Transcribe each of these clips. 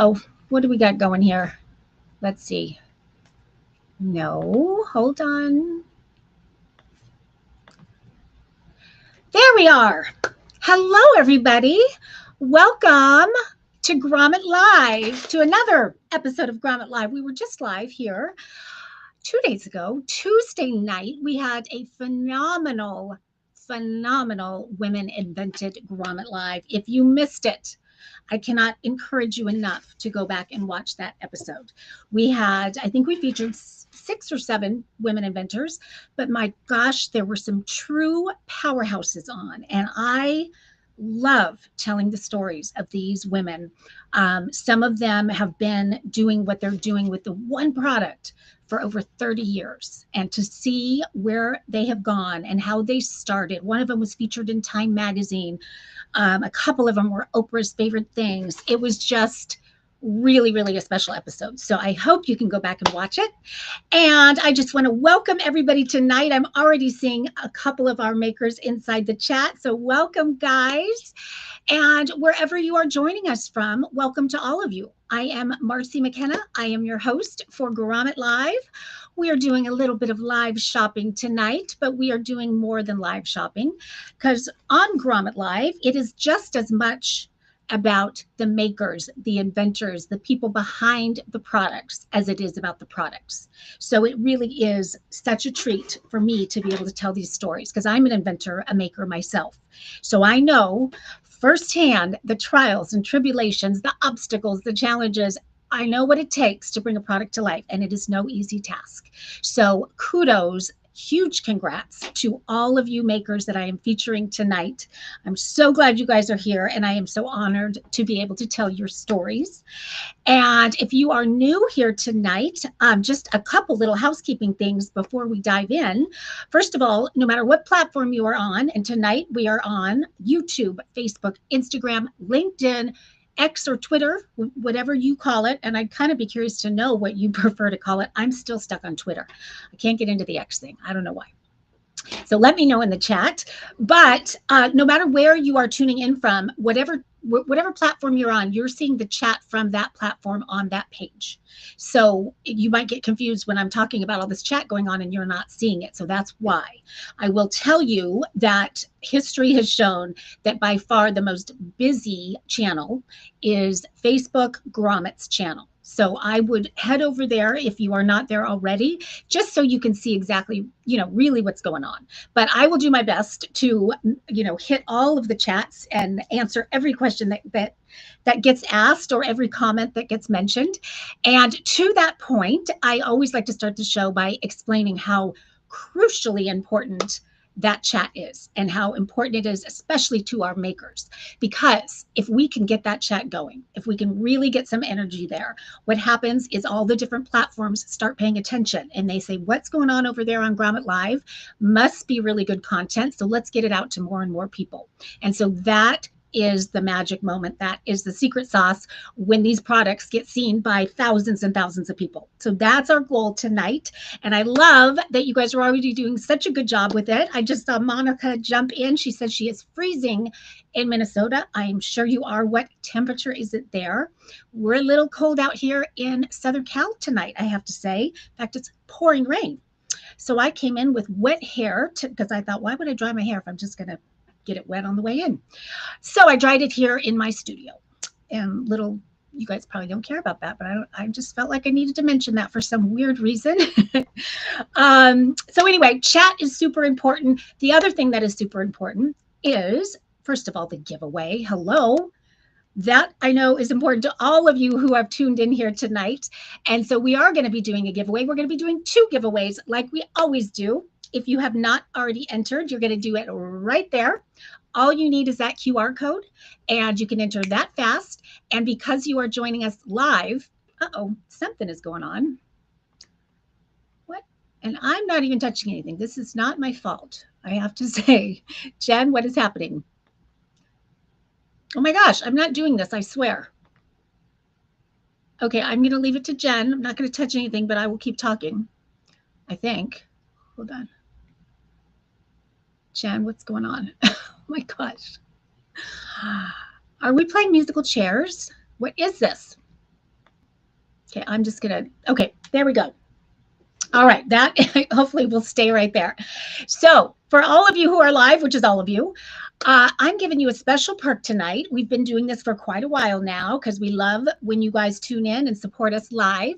Uh-oh, what do we got going here? Let's see. No, hold on. There we are. Hello, everybody. Welcome to Grommet Live, to another episode of Grommet Live. We were just live here 2 days ago, Tuesday night. We had a phenomenal Women Invented Grommet Live. If you missed it, I cannot encourage you enough to go back and watch that episode. I think we featured 6 or 7 women inventors, but my gosh, there were some true powerhouses on, and I love telling the stories of these women. Some of them have been doing what they're doing with the one product for over 30 years, and to see where they have gone and how they started. One of them was featured in Time magazine. A couple of them were Oprah's favorite things. It was just really a special episode. So I hope you can go back and watch it. And I just want to welcome everybody tonight. I'm already seeing a couple of our makers inside the chat. So welcome, guys. And wherever you are joining us from, welcome to all of you. I am Marcy McKenna. I am your host for Grommet Live. We are doing a little bit of live shopping tonight, but we are doing more than live shopping, because on Grommet Live, it is just as much about the makers, the inventors, the people behind the products as it is about the products. So it really is such a treat for me to be able to tell these stories, because I'm an inventor, a maker myself. So I know firsthand the trials and tribulations, the obstacles, the challenges. I know what it takes to bring a product to life, and it is no easy task. So kudos, huge congrats to all of you makers that I am featuring tonight. I'm so glad you guys are here, and I am so honored to be able to tell your stories. And if you are new here tonight, just a couple little housekeeping things before we dive in. First of all, no matter what platform you are on, and tonight we are on YouTube, Facebook, Instagram, LinkedIn, X or Twitter, whatever you call it. And I'd kind of be curious to know what you prefer to call it. I'm still stuck on Twitter. I can't get into the X thing. I don't know why. So let me know in the chat. But no matter where you are tuning in from, whatever platform you're on, you're seeing the chat from that platform on that page. So you might get confused when I'm talking about all this chat going on and you're not seeing it. So that's why. I will tell you that history has shown that by far the most busy channel is Facebook Grommet's channel. So I would head over there if you are not there already, just so you can see exactly, really what's going on. But I will do my best to, hit all of the chats and answer every question that gets asked, or every comment that gets mentioned. And to that point, I always like to start the show by explaining how crucially important that chat is, and how important it is, especially to our makers. Because if we can get that chat going, if we can really get some energy there, what happens is all the different platforms start paying attention, and they say, what's going on over there on Grommet Live? Must be really good content. So let's get it out to more and more people. And so that is the magic moment. That is the secret sauce when these products get seen by thousands and thousands of people. So that's our goal tonight. And I love that you guys are already doing such a good job with it. I just saw Monica jump in. She says she is freezing in Minnesota. I am sure you are. What temperature is it there? We're a little cold out here in Southern Cal tonight, I have to say. In fact, it's pouring rain. So I came in with wet hair because I thought, why would I dry my hair if I'm just going to get it wet on the way in? So I dried it here in my studio. And you guys probably don't care about that, but I just felt like I needed to mention that for some weird reason. So anyway, chat is super important. The other thing that is super important is, first of all, the giveaway. Hello. That I know is important to all of you who have tuned in here tonight. And so we are going to be doing a giveaway. We're going to be doing 2 giveaways like we always do. If you have not already entered, you're going to do it right there. All you need is that QR code, and you can enter that fast. And because you are joining us live, something is going on. What? And I'm not even touching anything. This is not my fault, I have to say. Jen, what is happening? Oh my gosh, I'm not doing this, I swear. Okay, I'm going to leave it to Jen. I'm not going to touch anything, but I will keep talking, I think. Hold on. Jen, what's going on? Oh my gosh. Are we playing musical chairs? What is this? Okay, I'm just gonna, okay, there we go. All right, that hopefully will stay right there. So for all of you who are live, which is all of you, I'm giving you a special perk tonight. We've been doing this for quite a while now because we love when you guys tune in and support us live.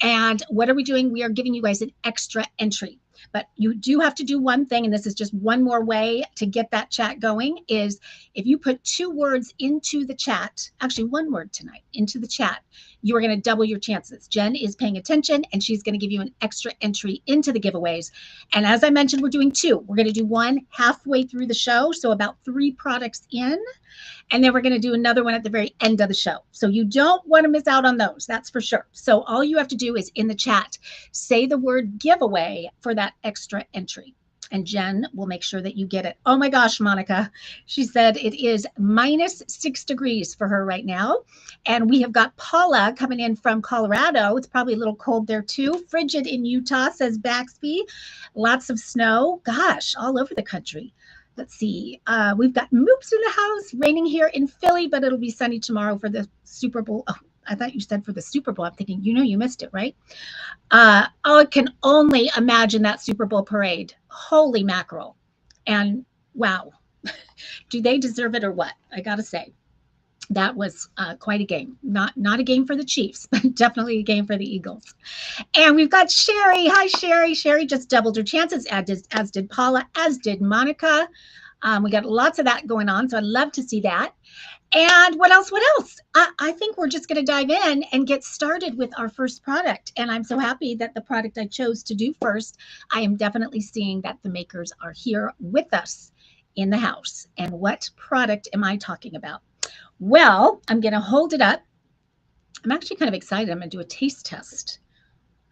And what are we doing? We are giving you guys an extra entry. But you do have to do one thing, and this is just one more way to get that chat going, is if you put 2 words into the chat, actually 1 word tonight into the chat, you are going to double your chances. Jen is paying attention, and she's going to give you an extra entry into the giveaways. And as I mentioned, we're doing 2. We're going to do one halfway through the show, so about 3 products in, and then we're going to do another one at the very end of the show. So you don't want to miss out on those, that's for sure. So all you have to do is in the chat, say the word giveaway for that extra entry. And Jen will make sure that you get it. Oh my gosh, Monica. She said it is -6 degrees for her right now. And we have got Paula coming in from Colorado. It's probably a little cold there too. Frigid in Utah, says Baxby. Lots of snow. Gosh, all over the country. Let's see. We've got Moops in the house, raining here in Philly, but it'll be sunny tomorrow for the Super Bowl. Oh, I thought you said for the Super Bowl. I'm thinking, you missed it, right? I can only imagine that Super Bowl parade. Holy mackerel. And wow, do they deserve it or what? I got to say, that was quite a game. Not a game for the Chiefs, but definitely a game for the Eagles. And we've got Sherry. Hi, Sherry. Sherry just doubled her chances, as did Paula, as did Monica. We got lots of that going on, so I'd love to see that. And what else? I think we're just going to dive in and get started with our first product. And I'm so happy that the product I chose to do first, I am definitely seeing that the makers are here with us in the house. And what product am I talking about? Well, I'm going to hold it up. I'm actually kind of excited. I'm going to do a taste test,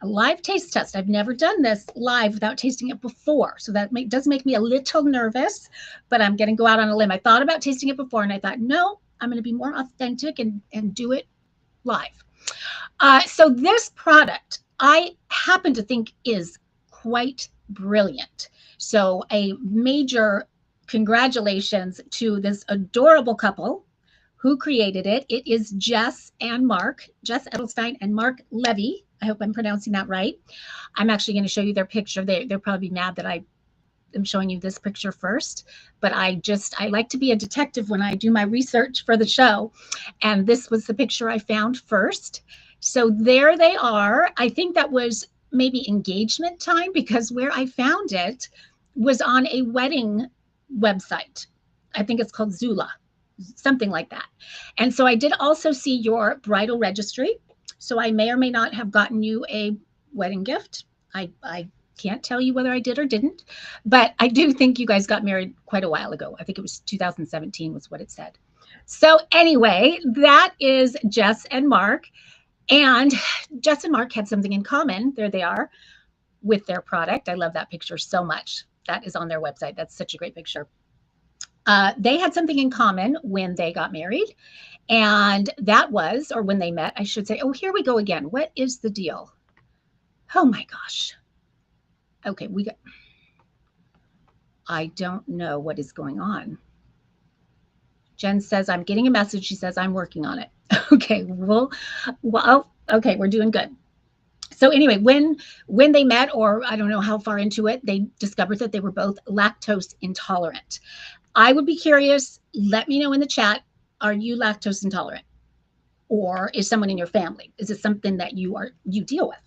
a live taste test. I've never done this live without tasting it before. So that does make me a little nervous, but I'm going to go out on a limb. I thought about tasting it before and I thought, no, I'm going to be more authentic and do it live. So this product I happen to think is quite brilliant. So a major congratulations to this adorable couple who created it. It is Jess Edelstein and Mark Levy. I hope I'm pronouncing that right. I'm actually going to show you their picture. They'll probably be mad that I am showing you this picture first, but I like to be a detective when I do my research for the show. And this was the picture I found first. So there they are. I think that was maybe engagement time because where I found it was on a wedding website. I think it's called Zula, something like that. And so I did also see your bridal registry. So I may or may not have gotten you a wedding gift. I can't tell you whether I did or didn't, but I do think you guys got married quite a while ago. I think it was 2017 was what it said. So anyway, that is Jess and Mark. And Jess and Mark had something in common. There they are with their product. I love that picture so much. That is on their website. That's such a great picture. They had something in common when they got married, and that was, or when they met, I should say. Oh, here we go again. What is the deal? Oh my gosh. Okay, I don't know what is going on. Jen says, I'm getting a message. She says, I'm working on it. Okay, well, okay, we're doing good. So anyway, when they met, or I don't know how far into it, they discovered that they were both lactose intolerant. I would be curious, let me know in the chat, are you lactose intolerant? Or is someone in your family? Is it something that you deal with?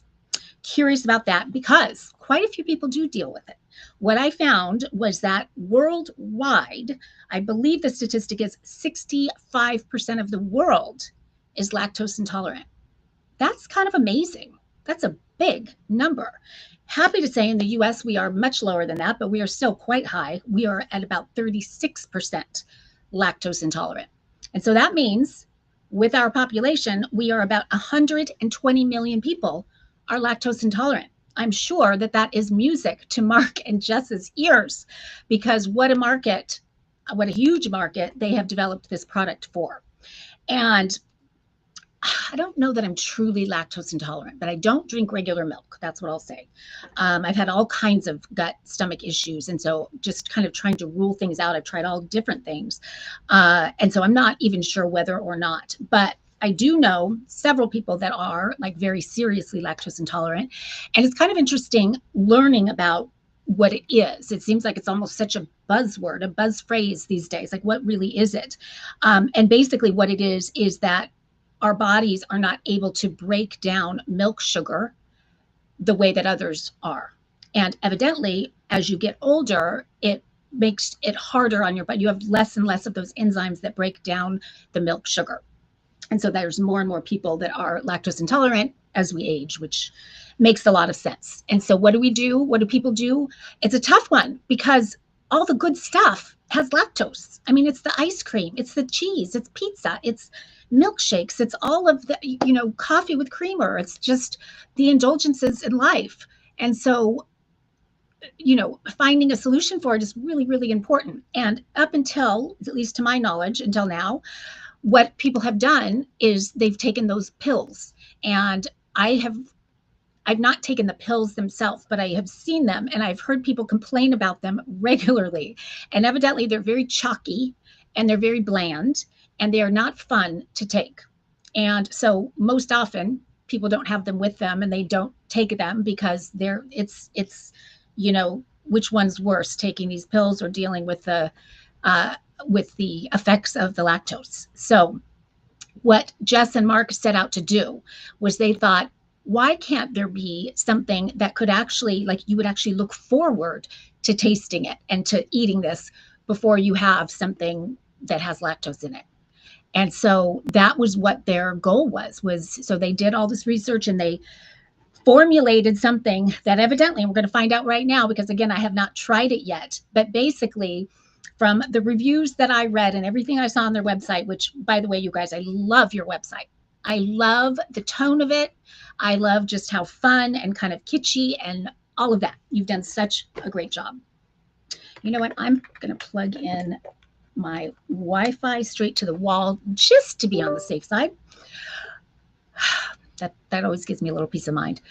Curious about that because quite a few people do deal with it. What I found was that worldwide, I believe the statistic is 65% of the world is lactose intolerant. That's kind of amazing. That's a big number. Happy to say in the US, we are much lower than that, but we are still quite high. We are at about 36% lactose intolerant. And so that means with our population, we are about 120 million people are lactose intolerant. I'm sure that that is music to Mark and Jess's ears because what a huge market they have developed this product for. And I don't know that I'm truly lactose intolerant, but I don't drink regular milk. That's what I'll say. I've had all kinds of gut, stomach issues. And so just kind of trying to rule things out. I've tried all different things. And so I'm not even sure whether or not, but I do know several people that are like very seriously lactose intolerant. And it's kind of interesting learning about what it is. It seems like it's almost such a buzzword, a buzz phrase these days. Like, what really is it? And basically what it is that our bodies are not able to break down milk sugar the way that others are. And evidently, as you get older, it makes it harder on your body. You have less and less of those enzymes that break down the milk sugar. And so there's more and more people that are lactose intolerant as we age, which makes a lot of sense. And so what do we do? What do people do? It's a tough one because all the good stuff has lactose. I mean, it's the ice cream, it's the cheese, it's pizza, it's milkshakes, it's all of the, coffee with creamer. It's just the indulgences in life. And so, finding a solution for it is really, really important. And up until, at least to my knowledge, until now, what people have done is they've taken those pills. And I've not taken the pills themselves, but I have seen them and I've heard people complain about them regularly. And evidently they're very chalky and they're very bland and they are not fun to take. And so most often people don't have them with them and they don't take them because it's which one's worse, taking these pills or dealing with the effects of the lactose. So what Jess and Mark set out to do was they thought, why can't there be something that could actually, like, you would actually look forward to tasting it and to eating this before you have something that has lactose in it? And so that was what their goal was so they did all this research and they formulated something that evidently, and we're going to find out right now, because again, I have not tried it yet, but basically from the reviews that I read and everything I saw on their website, which, by the way, you guys, I love your website. I love the tone of it. I love just how fun and kind of kitschy and all of that. You've done such a great job. You know what? I'm going to plug in my Wi-Fi straight to the wall just to be on the safe side. That always gives me a little peace of mind.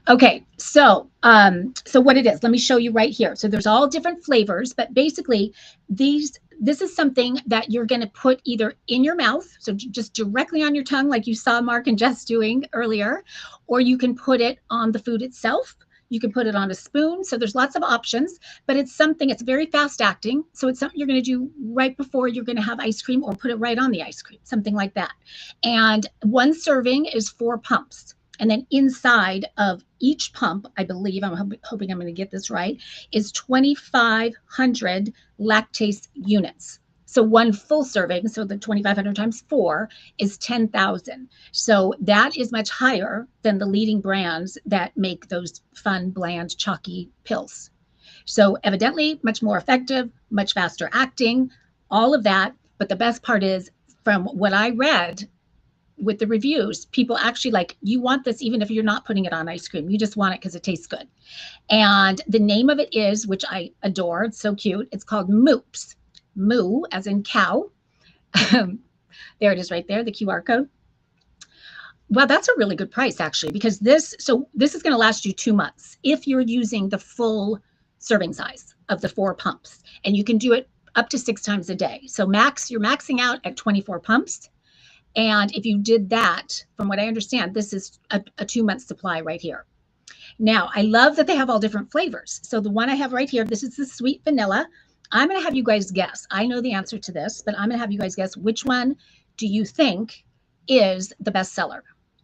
Okay, so what it is, let me show you right here. So there's all different flavors, but basically this is something that you're going to put either in your mouth, so just directly on your tongue, like you saw Mark and Jess doing earlier, or you can put it on the food itself. You can put it on a spoon. So there's lots of options, but it's very fast acting. So it's something you're going to do right before you're going to have ice cream, or put it right on the ice cream, something like that. And one serving is 4 pumps. And then inside of each pump, I believe, I'm hoping I'm going to get this right, is 2,500 lactase units. So one full serving, so the 2,500 times 4 is 10,000. So that is much higher than the leading brands that make those fun, bland, chalky pills. So evidently much more effective, much faster acting, all of that. But the best part is, from what I read with the reviews, people actually you want this even if you're not putting it on ice cream. You just want it because it tastes good. And the name of it is, which I adore, it's so cute, it's called Moops. Moo as in cow. There it is right there, the QR code. Well, that's a really good price actually, because this is going to last you 2 months if you're using the full serving size of the 4 pumps, and you can do it up to 6 times a day. So you're maxing out at 24 pumps. And if you did that, from what I understand, this is a 2-month supply right here. Now, I love that they have all different flavors. So the one I have right here, this is the sweet vanilla. I'm going to have you guys guess. I know the answer to this, but I'm going to have you guys guess which one do you think is the best seller.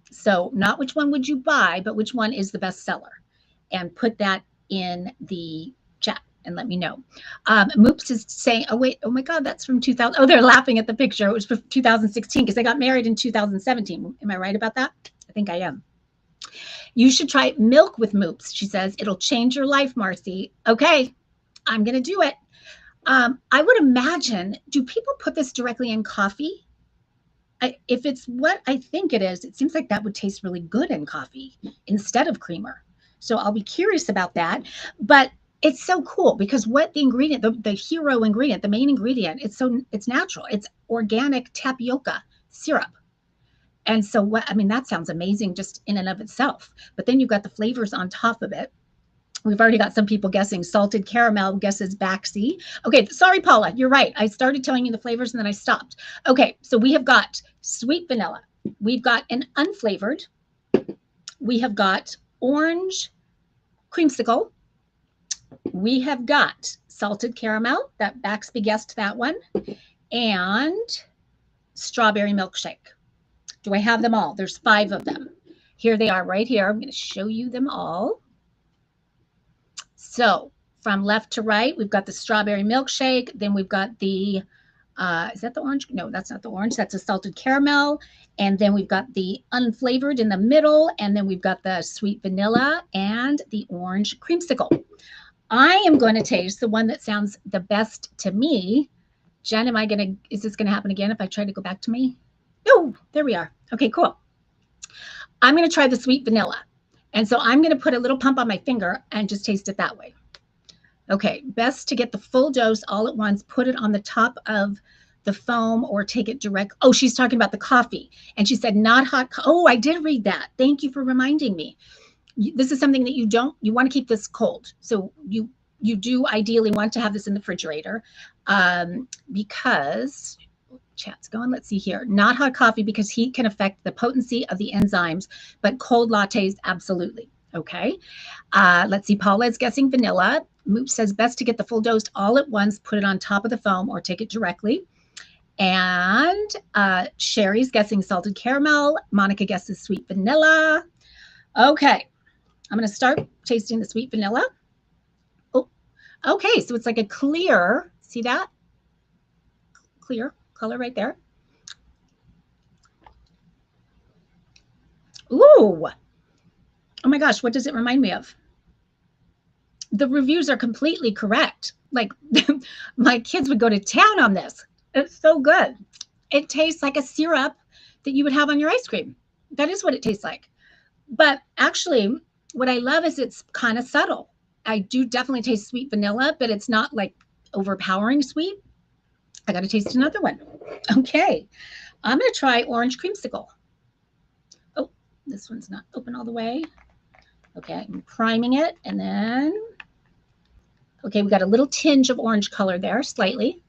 So not which one would you buy, but which one is the best seller. And put that in the chat and let me know. Moops is saying, oh wait, oh my God, that's from 2000. Oh, they're laughing at the picture. It was from 2016 because they got married in 2017. Am I right about that? I think I am. You should try milk with Moops, she says. It'll change your life, Marcy. Okay, I'm going to do it. I would imagine, do people put this directly in coffee? If it's what I think it is, it seems like that would taste really good in coffee instead of creamer. So I'll be curious about that. But it's so cool because what the ingredient, the hero ingredient, the main ingredient, it's natural. It's organic tapioca syrup. And so that sounds amazing just in and of itself. But then you've got the flavors on top of it. We've already got some people guessing salted caramel, guesses Baxi. Okay, sorry, Paula, you're right. I started telling you the flavors and then I stopped. Okay, so we have got sweet vanilla, We've got an unflavored. We have got orange creamsicle. We have got salted caramel. That Baxby guessed that one. And strawberry milkshake. Do I have them all? There's 5 of them. Here they are right here. I'm going to show you them all. So from left to right, we've got the strawberry milkshake. Then we've got the, is that the orange? No, that's not the orange. That's a salted caramel. And then we've got the unflavored in the middle. And then we've got the sweet vanilla and the orange creamsicle. I am going to taste the one that sounds the best to me. Jen, is this going to happen again if I try to go back to me? No, there we are. Okay, cool. I'm going to try the sweet vanilla. And so I'm going to put a little pump on my finger and just taste it that way. Okay, best to get the full dose all at once. Put it on the top of the foam or take it direct. Oh, she's talking about the coffee. And she said not hot. Oh, I did read that. Thank you for reminding me. This is something that you want to keep this cold. So you do ideally want to have this in the refrigerator because chat's going. Let's see here. Not hot coffee because heat can affect the potency of the enzymes, but cold lattes, absolutely. Okay. Let's see. Paula is guessing vanilla. Moop says best to get the full dose all at once, put it on top of the foam or take it directly. And Sherry's guessing salted caramel. Monica guesses sweet vanilla. Okay. I'm going to start tasting the sweet vanilla. Oh, okay. So it's like a clear, see that? Clear color right there. Ooh. Oh my gosh, what does it remind me of? The reviews are completely correct. Like my kids would go to town on this. It's so good. It tastes like a syrup that you would have on your ice cream. That is what it tastes like. But actually, what I love is it's kind of subtle. I do definitely taste sweet vanilla, but it's not like overpowering sweet. I got to taste another one. Okay. I'm going to try orange creamsicle. Oh, this one's not open all the way. Okay, I'm priming it. And then, okay, we got a little tinge of orange color there, slightly.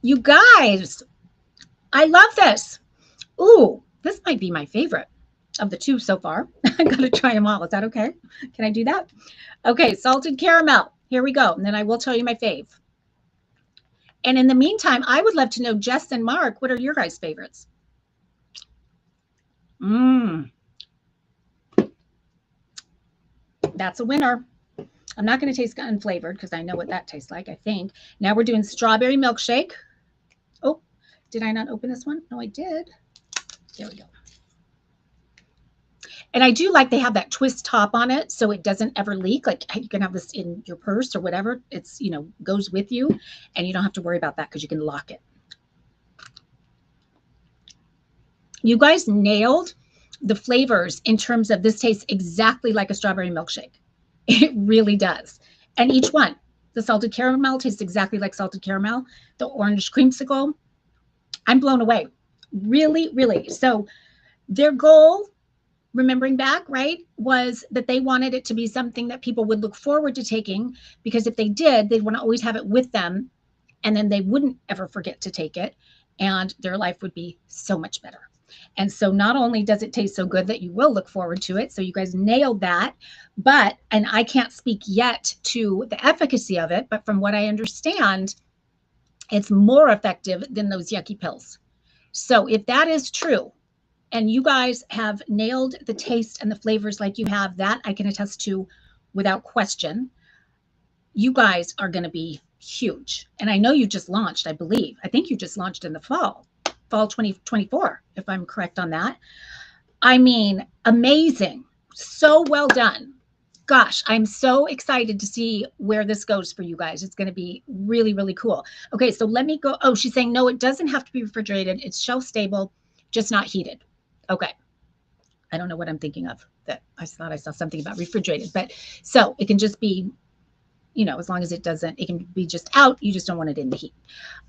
You guys, I love this. Ooh, this might be my favorite of the 2 so far. I'm going to try them all. Is that okay? Can I do that? Okay, salted caramel. Here we go. And then I will tell you my fave. And in the meantime, I would love to know, Jess and Mark, what are your guys' favorites? That's a winner. I'm not going to taste unflavored because I know what that tastes like, I think. Now we're doing strawberry milkshake. Oh, did I not open this one? No, I did. There we go. And I do like they have that twist top on it so it doesn't ever leak. Like you can have this in your purse or whatever. It's, goes with you and you don't have to worry about that because you can lock it. You guys nailed the flavors in terms of this tastes exactly like a strawberry milkshake. It really does. And each one, the salted caramel tastes exactly like salted caramel. The orange creamsicle, I'm blown away. Really, really. So their goal, remembering back, right, was that they wanted it to be something that people would look forward to taking because if they did, they'd want to always have it with them and then they wouldn't ever forget to take it and their life would be so much better. And so not only does it taste so good that you will look forward to it, so you guys nailed that, and I can't speak yet to the efficacy of it, but from what I understand, it's more effective than those yucky pills. So if that is true, and you guys have nailed the taste and the flavors like you have, that I can attest to without question, you guys are going to be huge. And I know you just launched, I believe. I think you just launched in the fall 2024, if I'm correct on that. I mean, amazing. So well done. Gosh, I'm so excited to see where this goes for you guys. It's going to be really, really cool. Okay, so let me go. Oh, she's saying, no, it doesn't have to be refrigerated. It's shelf stable, just not heated. Okay. I don't know what I'm thinking of. That I thought I saw something about refrigerated, but so it can just be, as long as it can be just out. You just don't want it in the heat.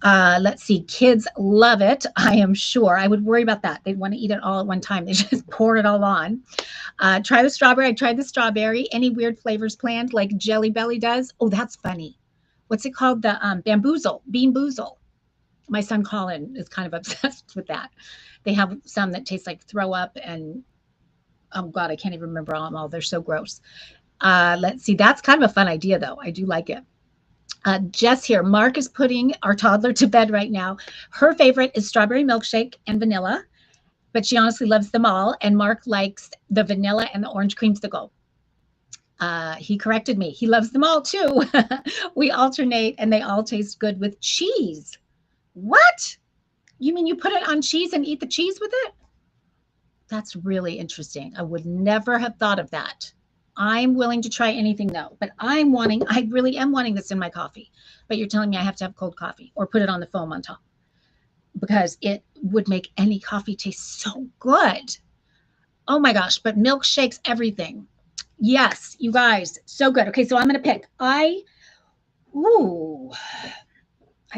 Let's see. Kids love it. I am sure. I would worry about that. They'd want to eat it all at one time. They just pour it all on. Try the strawberry. I tried the strawberry. Any weird flavors planned like Jelly Belly does? Oh, that's funny. What's it called? The bamboozle, bean boozle. My son Colin is kind of obsessed with that. They have some that taste like throw up, and oh God, I can't even remember them all. They're so gross. Let's see. That's kind of a fun idea, though. I do like it. Jess here. Mark is putting our toddler to bed right now. Her favorite is strawberry milkshake and vanilla, but she honestly loves them all. And Mark likes the vanilla and the orange creamsicle. He corrected me. He loves them all too. We alternate, and they all taste good with cheese. What? You mean you put it on cheese and eat the cheese with it? That's really interesting. I would never have thought of that. I'm willing to try anything though, but I really am wanting this in my coffee. But you're telling me I have to have cold coffee or put it on the foam on top, because it would make any coffee taste so good. Oh my gosh, but milkshakes, everything. Yes, you guys, so good. Okay, so I'm going to pick. I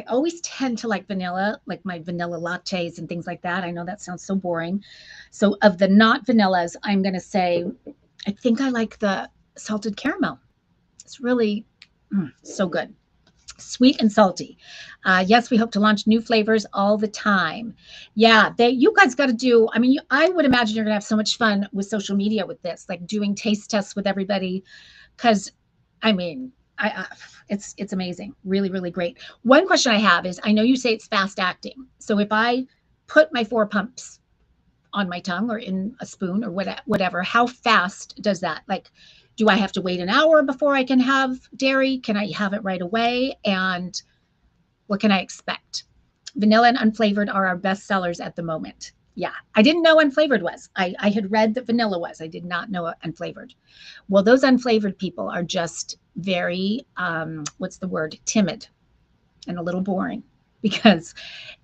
always tend to like vanilla, like my vanilla lattes and things like that. I know that sounds so boring. So of the not vanillas, I'm going to say, I think I like the salted caramel. It's really so good. Sweet and salty. Yes, we hope to launch new flavors all the time. Yeah, you guys got to do. I mean, I would imagine you're going to have so much fun with social media with this, like doing taste tests with everybody. Because, I mean, it's amazing. Really, really great. One question I have is, I know you say it's fast acting. So if I put my 4 pumps on my tongue or in a spoon or whatever, how fast does that? Like, do I have to wait an hour before I can have dairy? Can I have it right away? And what can I expect? Vanilla and unflavored are our best sellers at the moment. Yeah, I didn't know unflavored was. I had read that vanilla was. I did not know unflavored. Well, those unflavored people are just very, what's the word? Timid and a little boring, because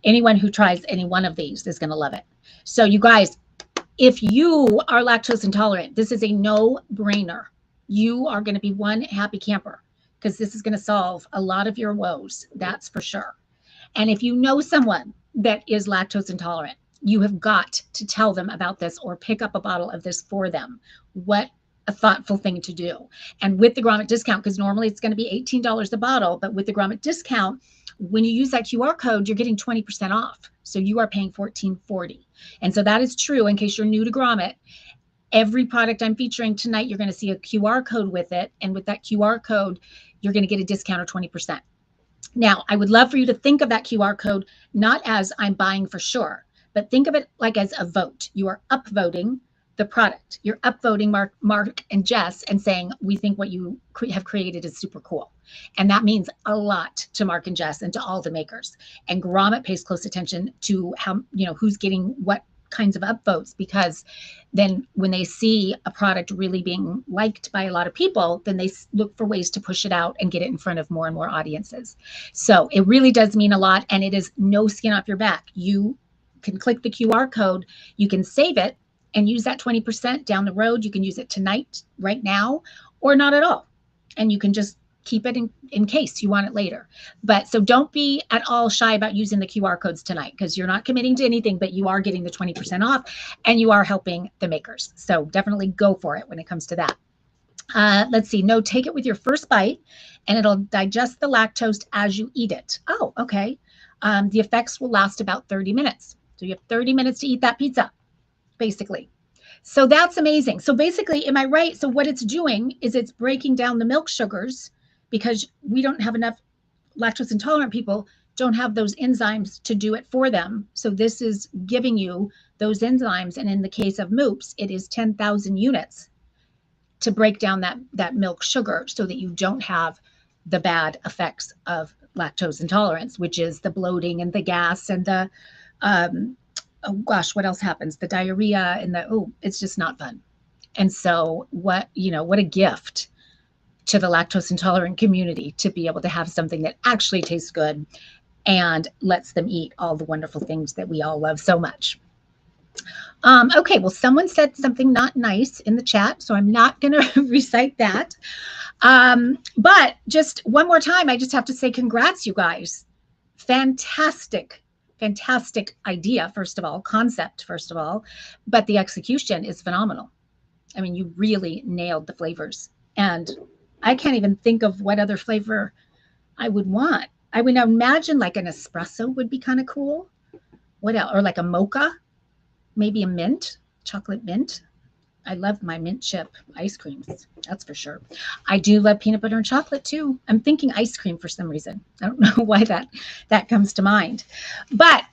anyone who tries any one of these is going to love it. So you guys, if you are lactose intolerant, this is a no-brainer. You are going to be one happy camper, because this is going to solve a lot of your woes. That's for sure. And if you know someone that is lactose intolerant, you have got to tell them about this or pick up a bottle of this for them. What a thoughtful thing to do. And with the Grommet discount, because normally it's going to be $18 a bottle, but with the Grommet discount, when you use that QR code, you're getting 20% off. So you are paying $14.40. And so that is true in case you're new to Grommet. Every product I'm featuring tonight, you're going to see a QR code with it. And with that QR code, you're going to get a discount of 20%. Now, I would love for you to think of that QR code not as I'm buying for sure, but think of it like as a vote. You are upvoting the product. You're upvoting Mark and Jess and saying, we think what you have created is super cool. And that means a lot to Mark and Jess and to all the makers. And Grommet pays close attention to how, who's getting what kinds of upvotes, because then when they see a product really being liked by a lot of people, then they look for ways to push it out and get it in front of more and more audiences. So it really does mean a lot, and it is no skin off your back. You can click the QR code, you can save it and use that 20% down the road. You can use it tonight, right now, or not at all. And you can just keep it in case you want it later. But so don't be at all shy about using the QR codes tonight, because you're not committing to anything, but you are getting the 20% off and you are helping the makers. So definitely go for it when it comes to that. Let's see. No, take it with your first bite and it'll digest the lactose as you eat it. Oh, okay. The effects will last about 30 minutes. So you have 30 minutes to eat that pizza, basically. So that's amazing. So basically, am I right? So what it's doing is it's breaking down the milk sugars, because we don't have enough lactose intolerant people don't have those enzymes to do it for them. So this is giving you those enzymes. And in the case of MOOPs, it is 10,000 units to break down that milk sugar so that you don't have the bad effects of lactose intolerance, which is the bloating and the gas and the, oh gosh, what else happens? The diarrhea and it's just not fun. And so what a gift to the lactose intolerant community to be able to have something that actually tastes good and lets them eat all the wonderful things that we all love so much. Okay, well, someone said something not nice in the chat, so I'm not going to recite that. But just one more time, I just have to say congrats, you guys. Fantastic idea, first of all, concept, first of all, but the execution is phenomenal. I mean, you really nailed the flavors, and I can't even think of what other flavor I would want. I would imagine like an espresso would be kind of cool. What else? Or like a mocha, maybe a mint, chocolate mint. I love my mint chip ice creams. That's for sure. I do love peanut butter and chocolate too. I'm thinking ice cream for some reason. I don't know why that comes to mind. But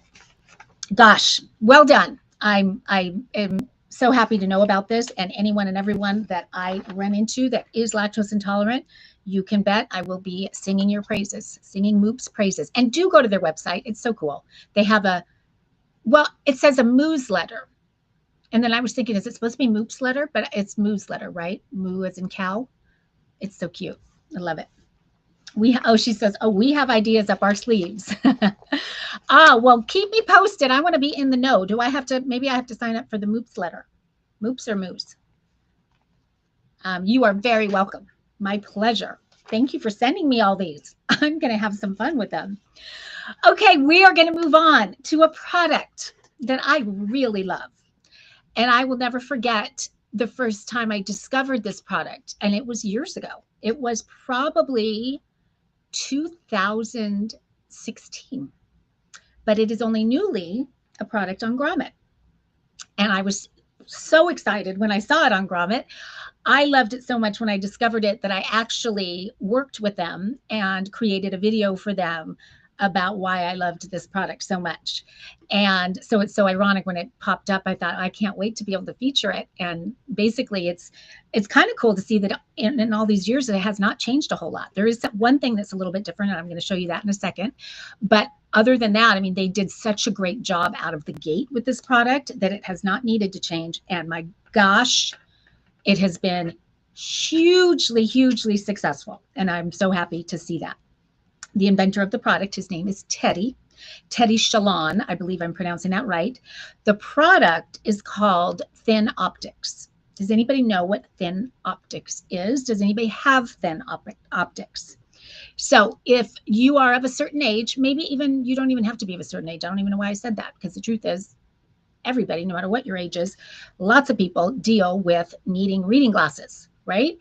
gosh, well done. I am so happy to know about this, and anyone and everyone that I run into that is lactose intolerant, you can bet I will be singing your praises, singing Moop's praises. And do go to their website. It's so cool. They have it says a moose letter. And then I was thinking, is it supposed to be Moop's letter? But it's Moo's letter, right? Moo as in cow. It's so cute. I love it. She says, we have ideas up our sleeves. Well, keep me posted. I want to be in the know. Maybe I have to sign up for the Moops letter. Moops or Moose? You are very welcome. My pleasure. Thank you for sending me all these. I'm going to have some fun with them. Okay, we are going to move on to a product that I really love. And I will never forget the first time I discovered this product. And it was years ago. It was probably 2016. But it is only newly a product on Grommet. And I was so excited when I saw it on Grommet. I loved it so much when I discovered it that I actually worked with them and created a video for them about why I loved this product so much. And so it's so ironic when it popped up, I thought, I can't wait to be able to feature it. And basically it's kind of cool to see that in all these years, it has not changed a whole lot. There is one thing that's a little bit different, and I'm going to show you that in a second. But other than that, I mean, they did such a great job out of the gate with this product that it has not needed to change. And my gosh, it has been hugely, hugely successful. And I'm so happy to see that. The inventor of the product, his name is Teddy Shalon. I believe I'm pronouncing that right. The product is called Thin Optics. Does anybody know what Thin Optics is? Does anybody have Thin Optics? So if you are of a certain age, maybe even you don't even have to be of a certain age. I don't even know why I said that, because the truth is everybody, no matter what your age is, lots of people deal with needing reading glasses, right?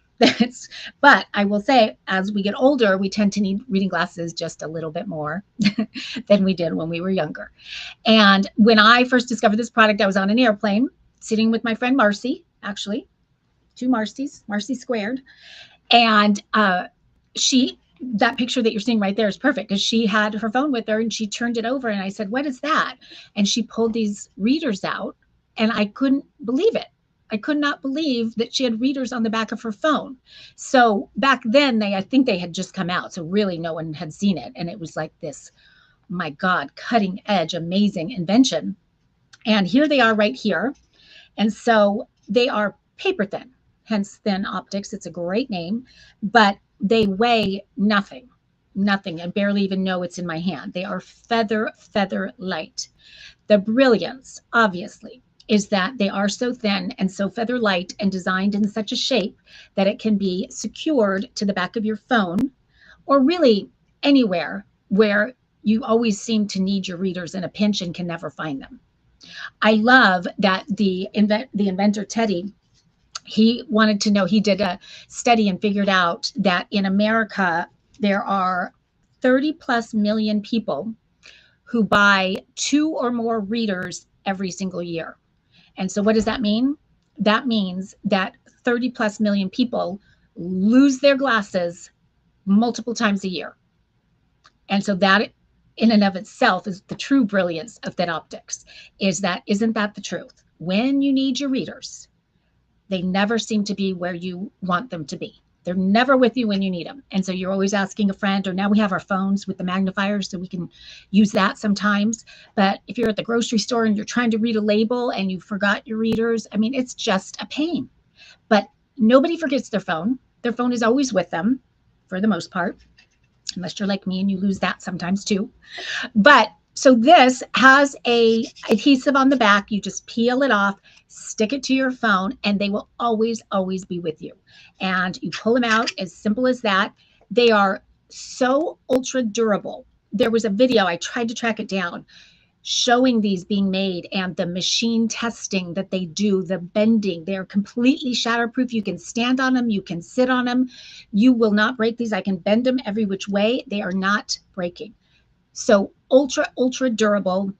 But I will say, as we get older, we tend to need reading glasses just a little bit more than we did when we were younger. And when I first discovered this product, I was on an airplane sitting with my friend Marcy, actually, two Marcys, Marcy squared. And that picture that you're seeing right there is perfect, because she had her phone with her and she turned it over and I said, what is that? And she pulled these readers out and I couldn't believe it. I could not believe that she had readers on the back of her phone. So back then, I think they had just come out. So really no one had seen it. And it was like this, my God, cutting edge, amazing invention. And here they are right here. And so they are paper thin, hence Thin Optics. It's a great name, but they weigh nothing, and barely even know it's in my hand. They are feather light. The brilliance, obviously, is that they are so thin and so feather light and designed in such a shape that it can be secured to the back of your phone, or really anywhere where you always seem to need your readers in a pinch and can never find them. I love that the inventor Teddy, he wanted to know, he did a study and figured out that in America, there are 30+ million people who buy 2 or more readers every single year. And so what does that mean? That means that 30+ million people lose their glasses multiple times a year. And so that in and of itself is the true brilliance of Thin Optics, isn't that the truth? When you need your readers, they never seem to be where you want them to be. They're never with you when you need them. And so you're always asking a friend, or now we have our phones with the magnifiers so we can use that sometimes. But if you're at the grocery store and you're trying to read a label and you forgot your readers, I mean, it's just a pain. But nobody forgets their phone. Their phone is always with them for the most part, unless you're like me and you lose that sometimes too. But so this has a adhesive on the back. You just peel it off, stick it to your phone, and they will always be with you. And you pull them out, as simple as that. They are so ultra durable. There was a video, I tried to track it down. showing these being made and the machine testing that they do, the bending. They're completely shatterproof. You can stand on them. You can sit on them. You will not break these. I can bend them every which way. They are not breaking. So ultra, ultra durable.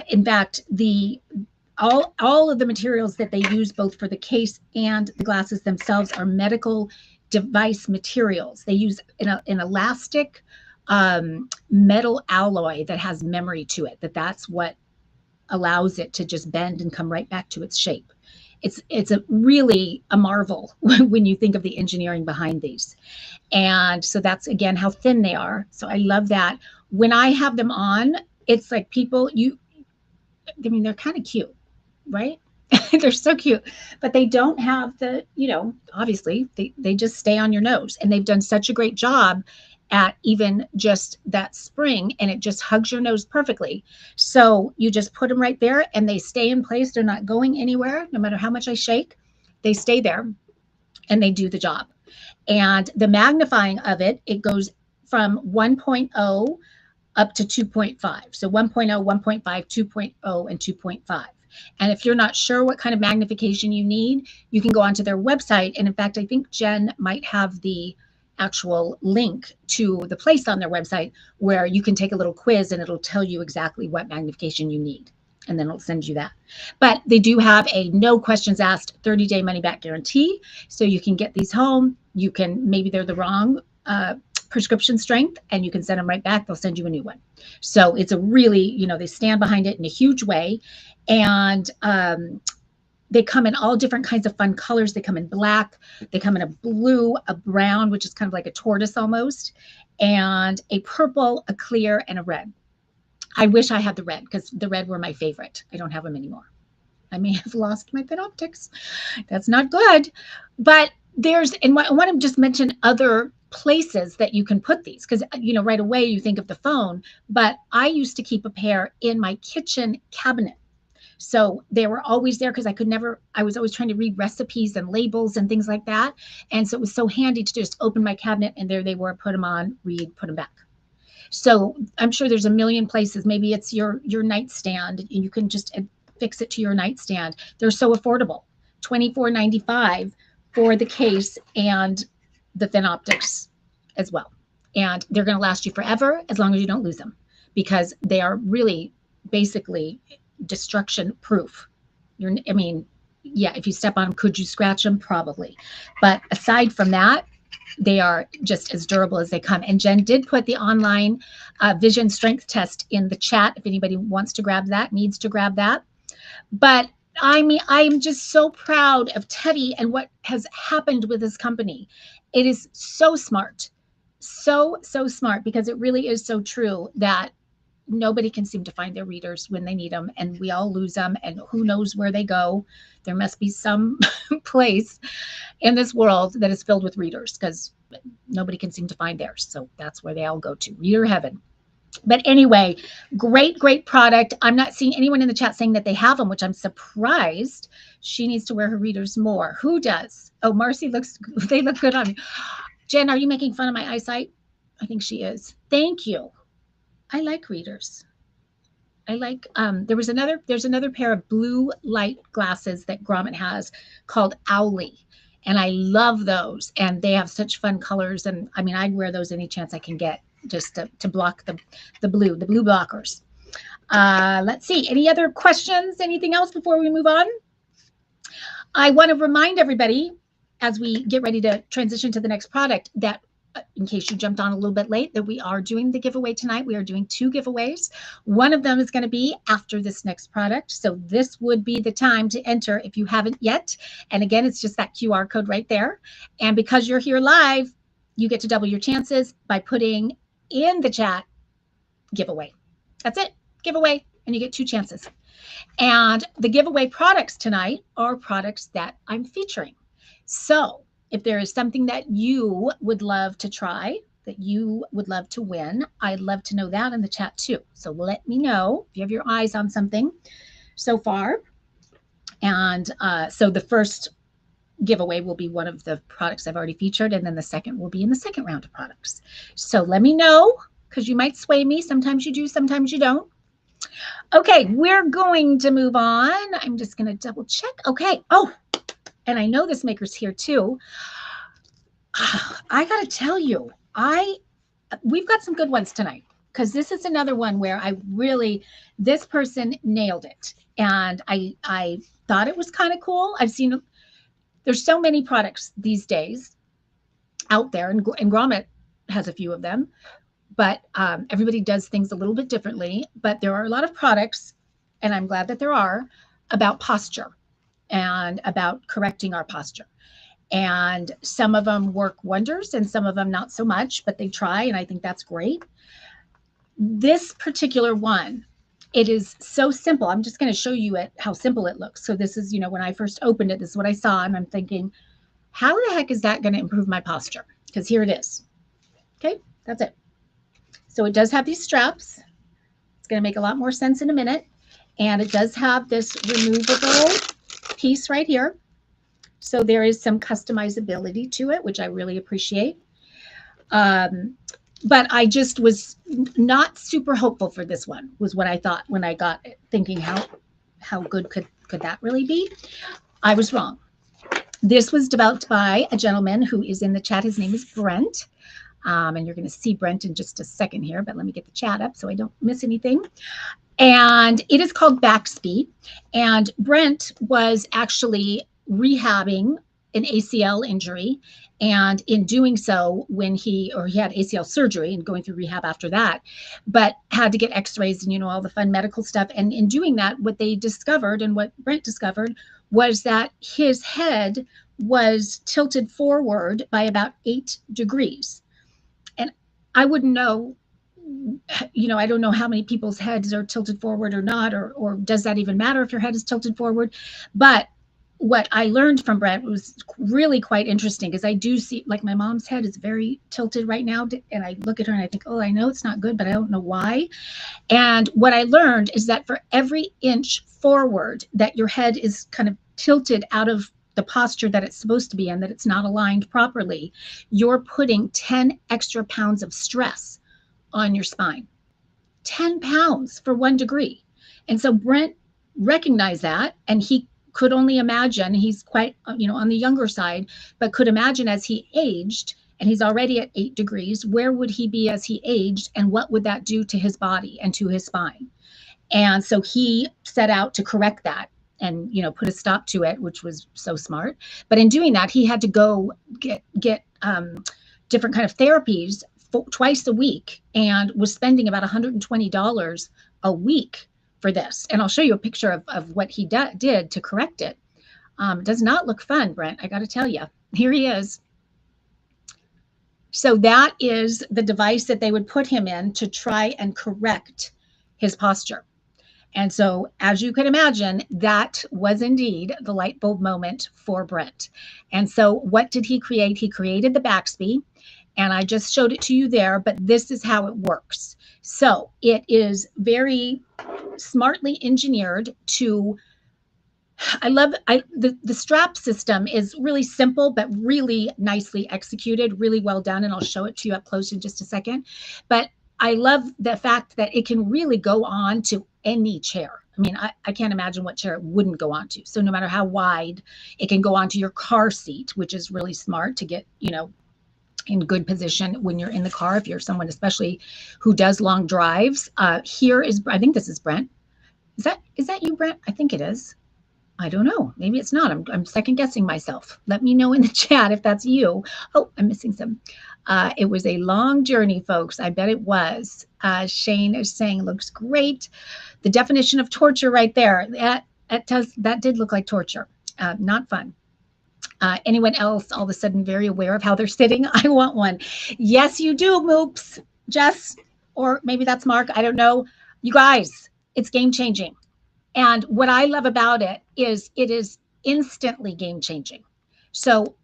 In fact, all of the materials that they use, both for the case and the glasses themselves, are medical device materials. They use an elastic metal alloy that has memory to it. That's what allows it to just bend and come right back to its shape. It's really a marvel when you think of the engineering behind these. And so that's, again, how thin they are. So I love that. When I have them on, it's like they're kind of cute, right? They're so cute, but they don't have the, obviously they just stay on your nose, and they've done such a great job at even just that spring, and it just hugs your nose perfectly. So you just put them right there and they stay in place. They're not going anywhere. No matter how much I shake, they stay there and they do the job. And the magnifying of it goes from 1.0 up to 2.5. So 1.0, 1.5, 2.0, and 2.5. And if you're not sure what kind of magnification you need, you can go onto their website. And in fact, I think Jen might have the actual link to the place on their website where you can take a little quiz and it'll tell you exactly what magnification you need. And then it'll send you that. But they do have a no questions asked 30-day money back guarantee. So you can get these home. You can, maybe they're the wrong prescription strength, and you can send them right back. They'll send you a new one. So it's a really, they stand behind it in a huge way. And they come in all different kinds of fun colors. They come in black, they come in a blue, a brown, which is kind of like a tortoise almost, and a purple, a clear, and a red. I wish I had the red, because the red were my favorite. I don't have them anymore. I may have lost my Panoptics. That's not good. But and I want to just mention other places that you can put these, because right away you think of the phone, but I used to keep a pair in my kitchen cabinet. So they were always there, because I was always trying to read recipes and labels and things like that. And so it was so handy to just open my cabinet and there they were, put them on, read, put them back. So I'm sure there's a million places. Maybe it's your nightstand, and you can just fix it to your nightstand. They're so affordable, $24.95 for the case and the thin optics as well. And they're going to last you forever as long as you don't lose them, because they are really basically destruction proof. If you step on them, could you scratch them? Probably. But aside from that, they are just as durable as they come. And Jen did put the online vision strength test in the chat if anybody wants to grab that, needs to grab that. But I'm just so proud of Teddy and what has happened with this company. It is so smart, so smart, because it really is so true that nobody can seem to find their readers when they need them, and we all lose them, and who knows where they go. There must be some place in this world that is filled with readers, because nobody can seem to find theirs. So that's where they all go to, reader heaven. But anyway, great product. I'm not seeing anyone in the chat saying that they have them, which I'm surprised. She needs to wear her readers more. Who does? Oh, Marcy they look good on me. Jen, are you making fun of my eyesight? I think she is. Thank you. I like readers. I like, there's another pair of blue light glasses that Grommet has called Owly. And I love those. And they have such fun colors. And I'd wear those any chance I can get, just to block the blue blockers. Let's see, any other questions, anything else before we move on? I want to remind everybody, as we get ready to transition to the next product, that in case you jumped on a little bit late, that we are doing the giveaway tonight. We are doing 2 giveaways. One of them is going to be after this next product. So this would be the time to enter if you haven't yet. And again, it's just that QR code right there. And because you're here live, you get to double your chances by putting in the chat giveaway. That's it, giveaway, and you get 2 chances. And the giveaway products tonight are products that I'm featuring. So if there is something that you would love to try, that you would love to win, I'd love to know that in the chat too. So let me know if you have your eyes on something so far. And so the first giveaway will be one of the products I've already featured, and then the second will be in the second round of products. So let me know, because you might sway me. Sometimes you do, sometimes you don't. Okay, we're going to move on. I'm just going to double check. Okay. Oh, and I know this maker's here too. I got to tell you, we've got some good ones tonight, because this is another one where this person nailed it. And I thought it was kind of cool. There's so many products these days out there, and Grommet has a few of them, but everybody does things a little bit differently. But there are a lot of products, and I'm glad that there are, about posture and about correcting our posture. And some of them work wonders and some of them not so much, but they try, and I think that's great. This particular one, it is so simple. I'm just going to show you how simple it looks. So this is, when I first opened it, this is what I saw, and I'm thinking, how the heck is that going to improve my posture? Because here it is. Okay, that's it. So it does have these straps. It's going to make a lot more sense in a minute. And it does have this removable piece right here. So there is some customizability to it, which I really appreciate. But I just was not super hopeful for this one, was what I thought when I got it, thinking how good could that really be? I was wrong. This was developed by a gentleman who is in the chat. His name is Brent. And you're going to see Brent in just a second here, but let me get the chat up so I don't miss anything. And it is called Backspeed. And Brent was actually rehabbing an ACL injury. And in doing so, he had ACL surgery and going through rehab after that, but had to get x-rays and, all the fun medical stuff. And in doing that, what they discovered, and what Brent discovered, was that his head was tilted forward by about 8 degrees. And I wouldn't know, I don't know how many people's heads are tilted forward or not, or does that even matter if your head is tilted forward? But what I learned from Brent was really quite interesting, because I do see, like, my mom's head is very tilted right now, and I look at her and I think, oh, I know it's not good, but I don't know why. And what I learned is that for every inch forward that your head is kind of tilted out of the posture that it's supposed to be in, that it's not aligned properly, you're putting 10 extra pounds of stress on your spine. 10 pounds for 1 degree. And so Brent recognized that, and he could only imagine, he's quite, on the younger side, but could imagine as he aged, and he's already at 8 degrees, where would he be as he aged, and what would that do to his body and to his spine? And so he set out to correct that and, put a stop to it, which was so smart. But in doing that, he had to go get different kind of therapies twice a week, and was spending about $120 a week for this. And I'll show you a picture of what he did to correct it. It does not look fun, Brent, I got to tell you. Here he is. So that is the device that they would put him in to try and correct his posture. And so, as you can imagine, that was indeed the light bulb moment for Brent. And so what did he create? He created the Backspeed. And I just showed it to you there, but this is how it works. So it is very smartly engineered to, the strap system is really simple, but really nicely executed, really well done. And I'll show it to you up close in just a second. But I love the fact that it can really go on to any chair. I mean, I can't imagine what chair it wouldn't go on to. So no matter how wide, it can go onto your car seat, which is really smart to get, in good position when you're in the car, if you're someone especially who does long drives. Here is, I think this is Brent. Is that you, Brent? I think it is. I don't know. Maybe it's not. I'm second guessing myself. Let me know in the chat if that's you. Oh, I'm missing some. It was a long journey, folks. I bet it was. Shane is saying looks great. The definition of torture right there. That did look like torture. Not fun. Anyone else all of a sudden very aware of how they're sitting? I want one. Yes, you do, Moops. Jess, or maybe that's Mark. I don't know. You guys, it's game changing. And what I love about it is instantly game changing. So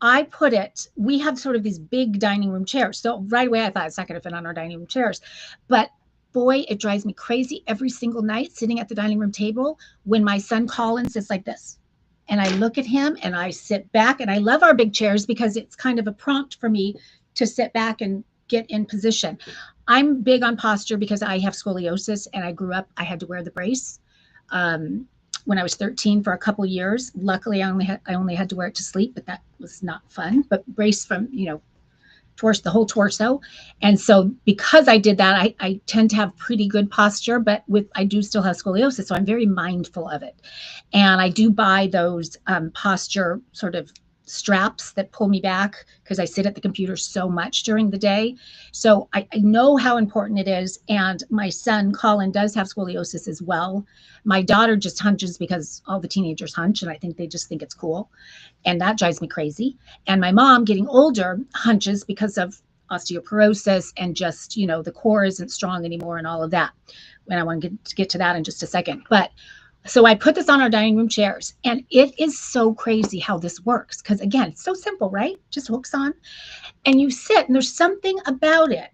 we have sort of these big dining room chairs. So right away I thought it's not going to fit on our dining room chairs. But boy, it drives me crazy every single night sitting at the dining room table when my son Colin sits like this. And I look at him and I sit back, and I love our big chairs because it's kind of a prompt for me to sit back and get in position. I'm big on posture because I have scoliosis and I grew up, I had to wear the brace. Um, when I was 13 for a couple years. Luckily, I only had to wear it to sleep, but that was not fun. But brace from, the whole torso. And so because I did that, I tend to have pretty good posture, but I do still have scoliosis. So I'm very mindful of it. And I do buy those posture sort of straps that pull me back because I sit at the computer so much during the day. So I know how important it is. And my son, Colin, does have scoliosis as well. My daughter just hunches because all the teenagers hunch, and I think they just think it's cool. And that drives me crazy. And my mom, getting older, hunches because of osteoporosis and just, the core isn't strong anymore and all of that. And I want to get to that in just a second. But so I put this on our dining room chairs, and it is so crazy how this works. Because again, it's so simple, right? Just hooks on and you sit, and there's something about it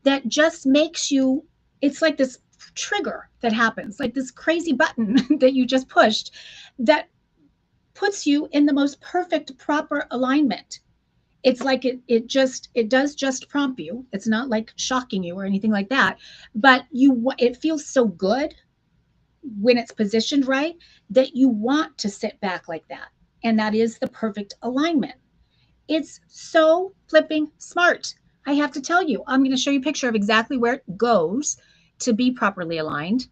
that just makes you, it's like this trigger that happens, like this crazy button that you just pushed that puts you in the most perfect, proper alignment. It's like it does just prompt you. It's not like shocking you or anything like that, but it feels so good when it's positioned right that you want to sit back like that. And that is the perfect alignment. It's so flipping smart. I have to tell you, I'm going to show you a picture of exactly where it goes to be properly aligned.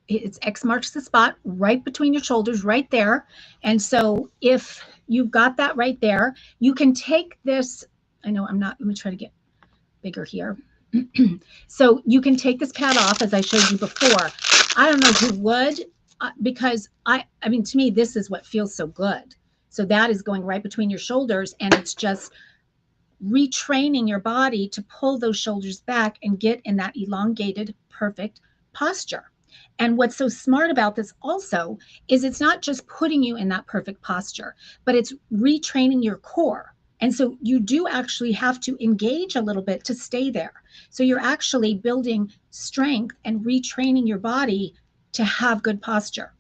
It's X marks the spot right between your shoulders, right there. And so if you've got that right there, you can take this. I know I'm not, let me try to get bigger here. So you can take this pad off, as I showed you before. I don't know who would, because I mean, to me, this is what feels so good. So that is going right between your shoulders, and it's just retraining your body to pull those shoulders back and get in that elongated, perfect posture. And what's so smart about this also is it's not just putting you in that perfect posture, but it's retraining your core. And so you do actually have to engage a little bit to stay there. So you're actually building strength and retraining your body to have good posture.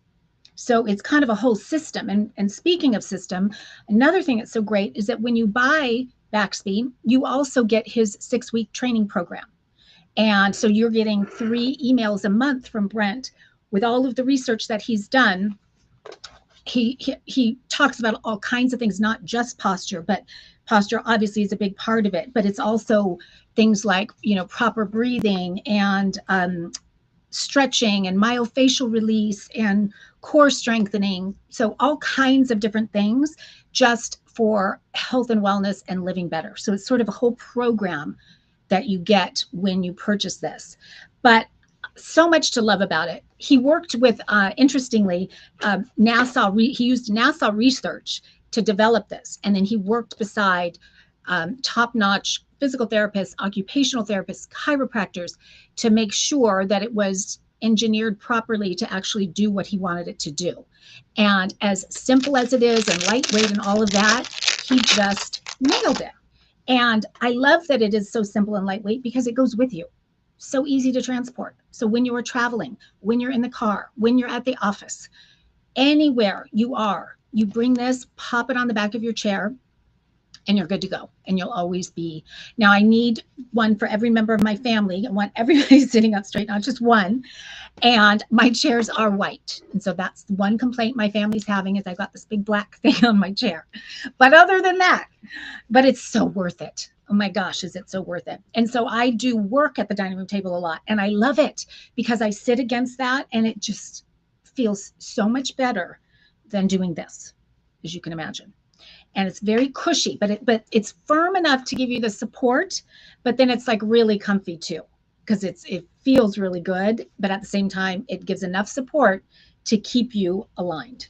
So it's kind of a whole system. And speaking of system, another thing that's so great is that when you buy Baxby, you also get his 6-week training program. And so you're getting 3 emails a month from Brent with all of the research that he's done. He talks about all kinds of things, not just posture, but posture obviously is a big part of it, but it's also things like, proper breathing and stretching and myofascial release and core strengthening. So all kinds of different things just for health and wellness and living better. So it's sort of a whole program that you get when you purchase this. But so much to love about it. He worked with, interestingly, NASA. He used NASA research to develop this. And then he worked beside top-notch physical therapists, occupational therapists, chiropractors to make sure that it was engineered properly to actually do what he wanted it to do. And as simple as it is and lightweight and all of that, he just nailed it. And I love that it is so simple and lightweight because it goes with you. So easy to transport. So when you are traveling, when you're in the car, when you're at the office, anywhere you are, you bring this, pop it on the back of your chair, and you're good to go. And you'll always be. Now, I need one for every member of my family. I want everybody sitting up straight, not just one. And my chairs are white. And so that's the one complaint my family's having is I've got this big black thing on my chair. But other than that, but it's so worth it. Oh my gosh, is it so worth it? And so I do work at the dining room table a lot, and I love it because I sit against that and it just feels so much better than doing this, as you can imagine. And it's very cushy, but it's firm enough to give you the support, but then it's like really comfy too, because it feels really good, but at the same time, it gives enough support to keep you aligned.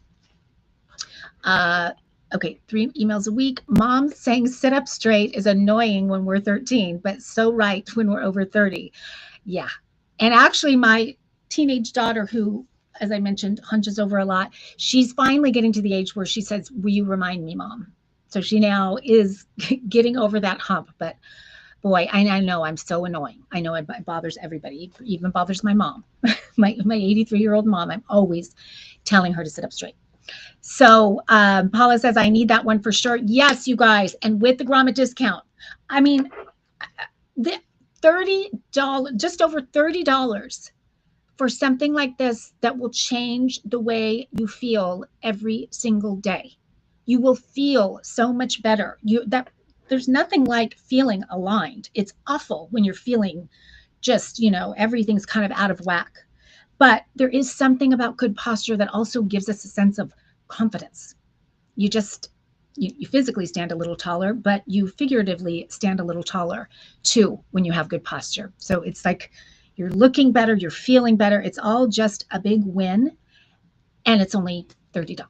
Okay, 3 emails a week. Mom saying sit up straight is annoying when we're 13, but so right when we're over 30. Yeah. And actually my teenage daughter, who, as I mentioned, hunches over a lot, she's finally getting to the age where she says, will you remind me, Mom? So she now is getting over that hump. But boy, I know I'm so annoying. I know it bothers everybody. It even bothers my mom, my 83-year-old mom. I'm always telling her to sit up straight. So Paula says, I need that one for sure. Yes, you guys. And with the Grommet discount, I mean, The $30, just over $30 for something like this that will change the way you feel every single day. You will feel so much better. There's nothing like feeling aligned. It's awful when you're feeling just, everything's kind of out of whack. But there is something about good posture that also gives us a sense of confidence. You physically stand a little taller, but you figuratively stand a little taller too when you have good posture. So it's like you're looking better, you're feeling better. It's all just a big win, and it's only $30.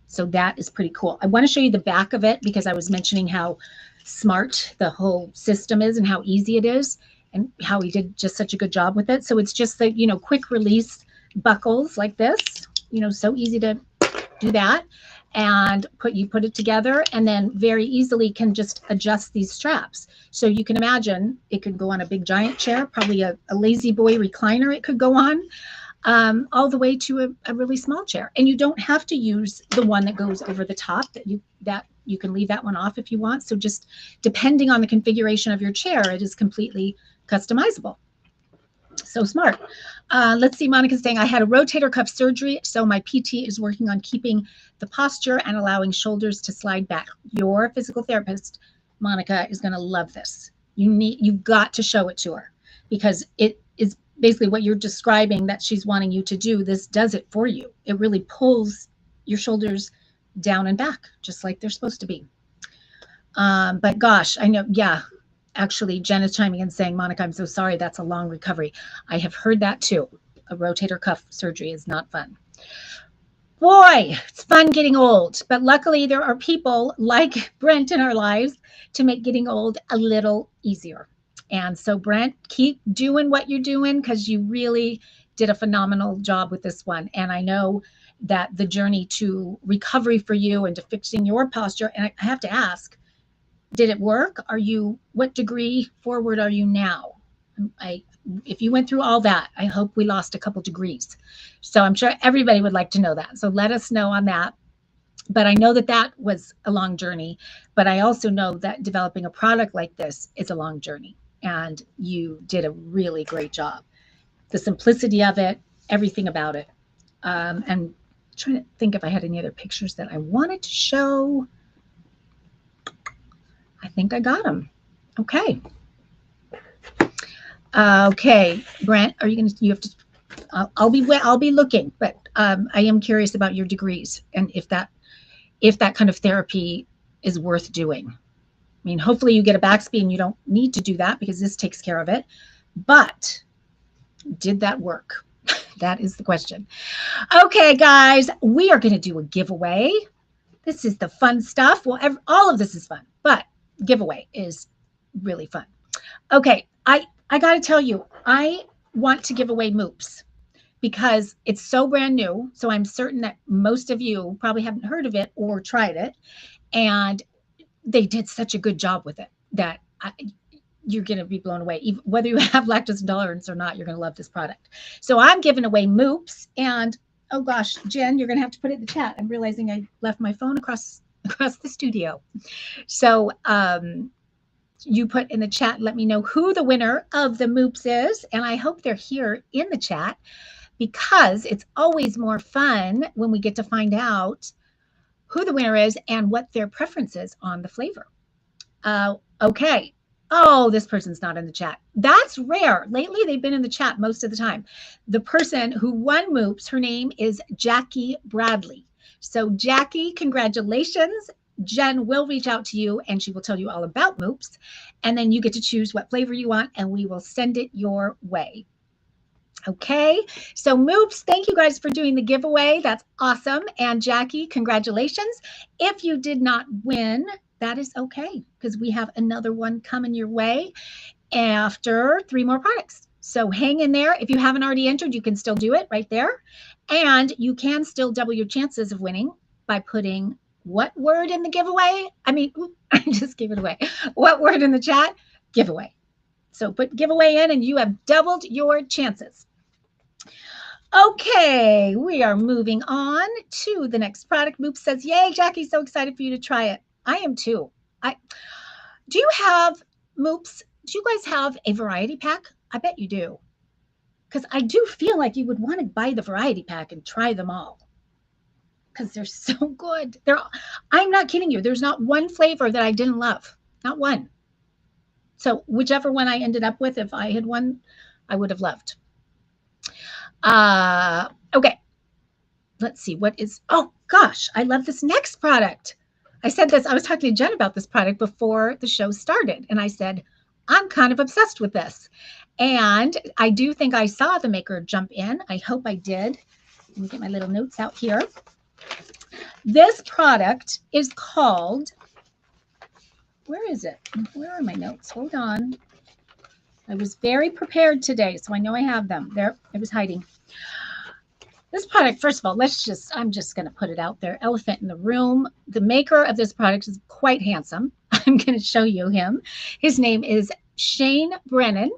So that is pretty cool. I want to show you the back of it because I was mentioning how smart the whole system is and how easy it is and how he did just such a good job with it. So it's just the, quick release buckles like this, so easy to do that. And you put it together, and then very easily can just adjust these straps. So you can imagine it could go on a big giant chair, probably a lazy boy recliner it could go on, all the way to a really small chair. And you don't have to use the one that goes over the top. That you can leave that one off if you want. So just depending on the configuration of your chair, it is completely customizable. So smart. Let's see, Monica's saying, I had a rotator cuff surgery, so my PT is working on keeping the posture and allowing shoulders to slide back. Your physical therapist, Monica, is going to love this. You've got to show it to her because it is basically what you're describing that she's wanting you to do. This does it for you. It really pulls your shoulders down and back, just like they're supposed to be. But gosh, I know, yeah. Actually, Jen is chiming in saying, Monica, I'm so sorry. That's a long recovery. I have heard that too. A rotator cuff surgery is not fun. Boy, it's fun getting old. But luckily, there are people like Brent in our lives to make getting old a little easier. And so, Brent, keep doing what you're doing because you really did a phenomenal job with this one. And I know that the journey to recovery for you and to fixing your posture, and I have to ask, did it work? What degree forward are you now? If you went through all that, I hope we lost a couple degrees. So I'm sure everybody would like to know that. So let us know on that. But I know that was a long journey. But I also know that developing a product like this is a long journey. And you did a really great job. The simplicity of it, everything about it. And I'm trying to think if I had any other pictures that I wanted to show. I think I got them. Okay. Okay, Brent, are you have to, I'll be looking, but I am curious about your degrees and if that kind of therapy is worth doing. I mean, hopefully you get a Baxby and you don't need to do that because this takes care of it, but did that work? That is the question. Okay, guys, we are going to do a giveaway. This is the fun stuff. Well, all of this is fun, but giveaway is really fun. Okay, I got to tell you, I want to give away Moops because it's so brand new. So I'm certain that most of you probably haven't heard of it or tried it. And they did such a good job with it that you're going to be blown away. Even whether you have lactose intolerance or not, you're going to love this product. So I'm giving away Moops. And oh gosh, Jen, you're going to have to put it in the chat. I'm realizing I left my phone across the studio. So you put in the chat, let me know who the winner of the Moops is. And I hope they're here in the chat because it's always more fun when we get to find out who the winner is and what their preference is on the flavor. Okay. Oh, this person's not in the chat. That's rare. Lately, they've been in the chat most of the time. The person who won Moops, her name is Jackie Bradley. So Jackie, congratulations. Jen will reach out to you and she will tell you all about Moops. And then you get to choose what flavor you want and we will send it your way. Okay, so Moops, thank you guys for doing the giveaway. That's awesome. And Jackie, congratulations. If you did not win, that is okay because we have another one coming your way after 3 more products. So hang in there. If you haven't already entered, you can still do it right there. And you can still double your chances of winning by putting what word in the giveaway? I mean, I just gave it away. What word in the chat? Giveaway. So put giveaway in and you have doubled your chances. Okay, we are moving on to the next product. Moops says, yay, Jackie, so excited for you to try it. I am too. Do you have Moops you guys have a variety pack? I bet you do. Because I do feel like you would want to buy the variety pack and try them all. Because they're so good. I'm not kidding you. There's not one flavor that I didn't love. Not one. So whichever one I ended up with, if I had one, I would have loved. Okay. Let's see. Oh gosh, I love this next product. I said this, I was talking to Jen about this product before the show started. And I said, I'm kind of obsessed with this. And I do think I saw the maker jump in. I hope I did. Let me get my little notes out here. This product is called, where is it? Where are my notes? Hold on. I was very prepared today, so I know I have them. There, it was hiding. This product, first of all, I'm just going to put it out there. Elephant in the room. The maker of this product is quite handsome. I'm going to show you him. His name is Shane Brennan.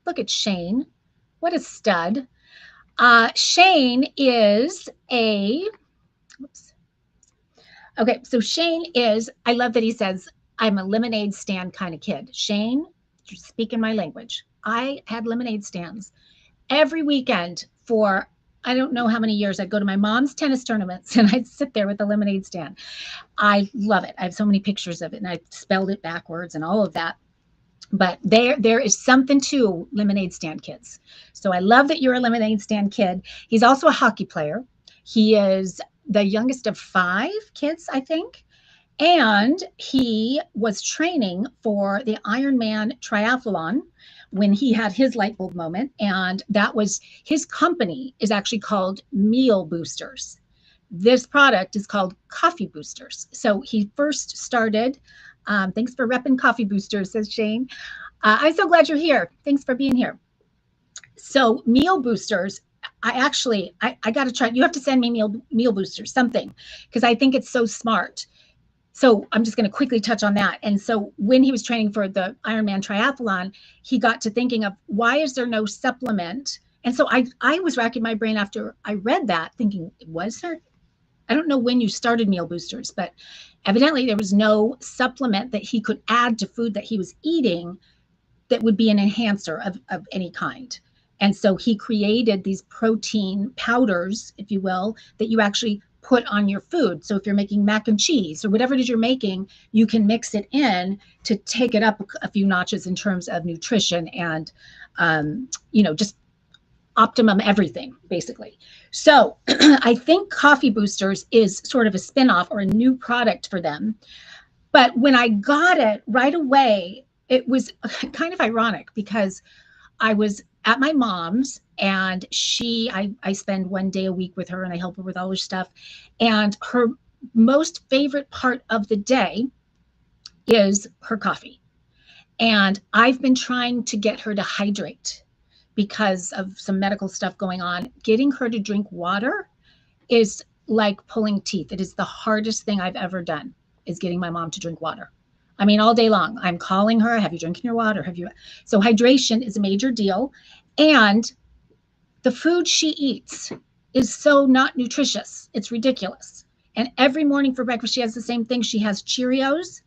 Look at Shane. What a stud. Shane is okay, so Shane is, I love that he says, I'm a lemonade stand kind of kid. Shane, you're speaking my language. I had lemonade stands every weekend for, I don't know how many years. I'd go to my mom's tennis tournaments and I'd sit there with a lemonade stand. I love it. I have so many pictures of it and I spelled it backwards and all of that. But there is something to lemonade stand kids. So I love that you're a lemonade stand kid. He's also a hockey player. He is the youngest of 5 kids, I think. And he was training for the Ironman triathlon when he had his light bulb moment. And that was, his company is actually called Meal Boosters. This product is called Coffee Boosters. So he first started, thanks for repping Coffee Boosters, says Shane. I'm so glad you're here. Thanks for being here. So Meal Boosters, I got to try. You have to send me meal boosters, something, because I think it's so smart. So I'm just going to quickly touch on that. And so when he was training for the Ironman triathlon, he got to thinking of, why is there no supplement? And so I was racking my brain after I read that, thinking, was there? I don't know when you started Meal Boosters, but evidently there was no supplement that he could add to food that he was eating that would be an enhancer of any kind. And so he created these protein powders, if you will, that you actually put on your food. So if you're making mac and cheese or whatever it is you're making, you can mix it in to take it up a few notches in terms of nutrition and, just optimum everything, basically. So I think Coffee Boosters is sort of a spinoff or a new product for them. But when I got it right away, it was kind of ironic because I was at my mom's and I spend one day a week with her and I help her with all her stuff. And her most favorite part of the day is her coffee. And I've been trying to get her to hydrate because of some medical stuff going on. Getting her to drink water is like pulling teeth. It is the hardest thing I've ever done, is getting my mom to drink water. I mean, all day long, I'm calling her, have you drinking your water? So hydration is a major deal. And the food she eats is so not nutritious. It's ridiculous. And every morning for breakfast, she has the same thing. She has Cheerios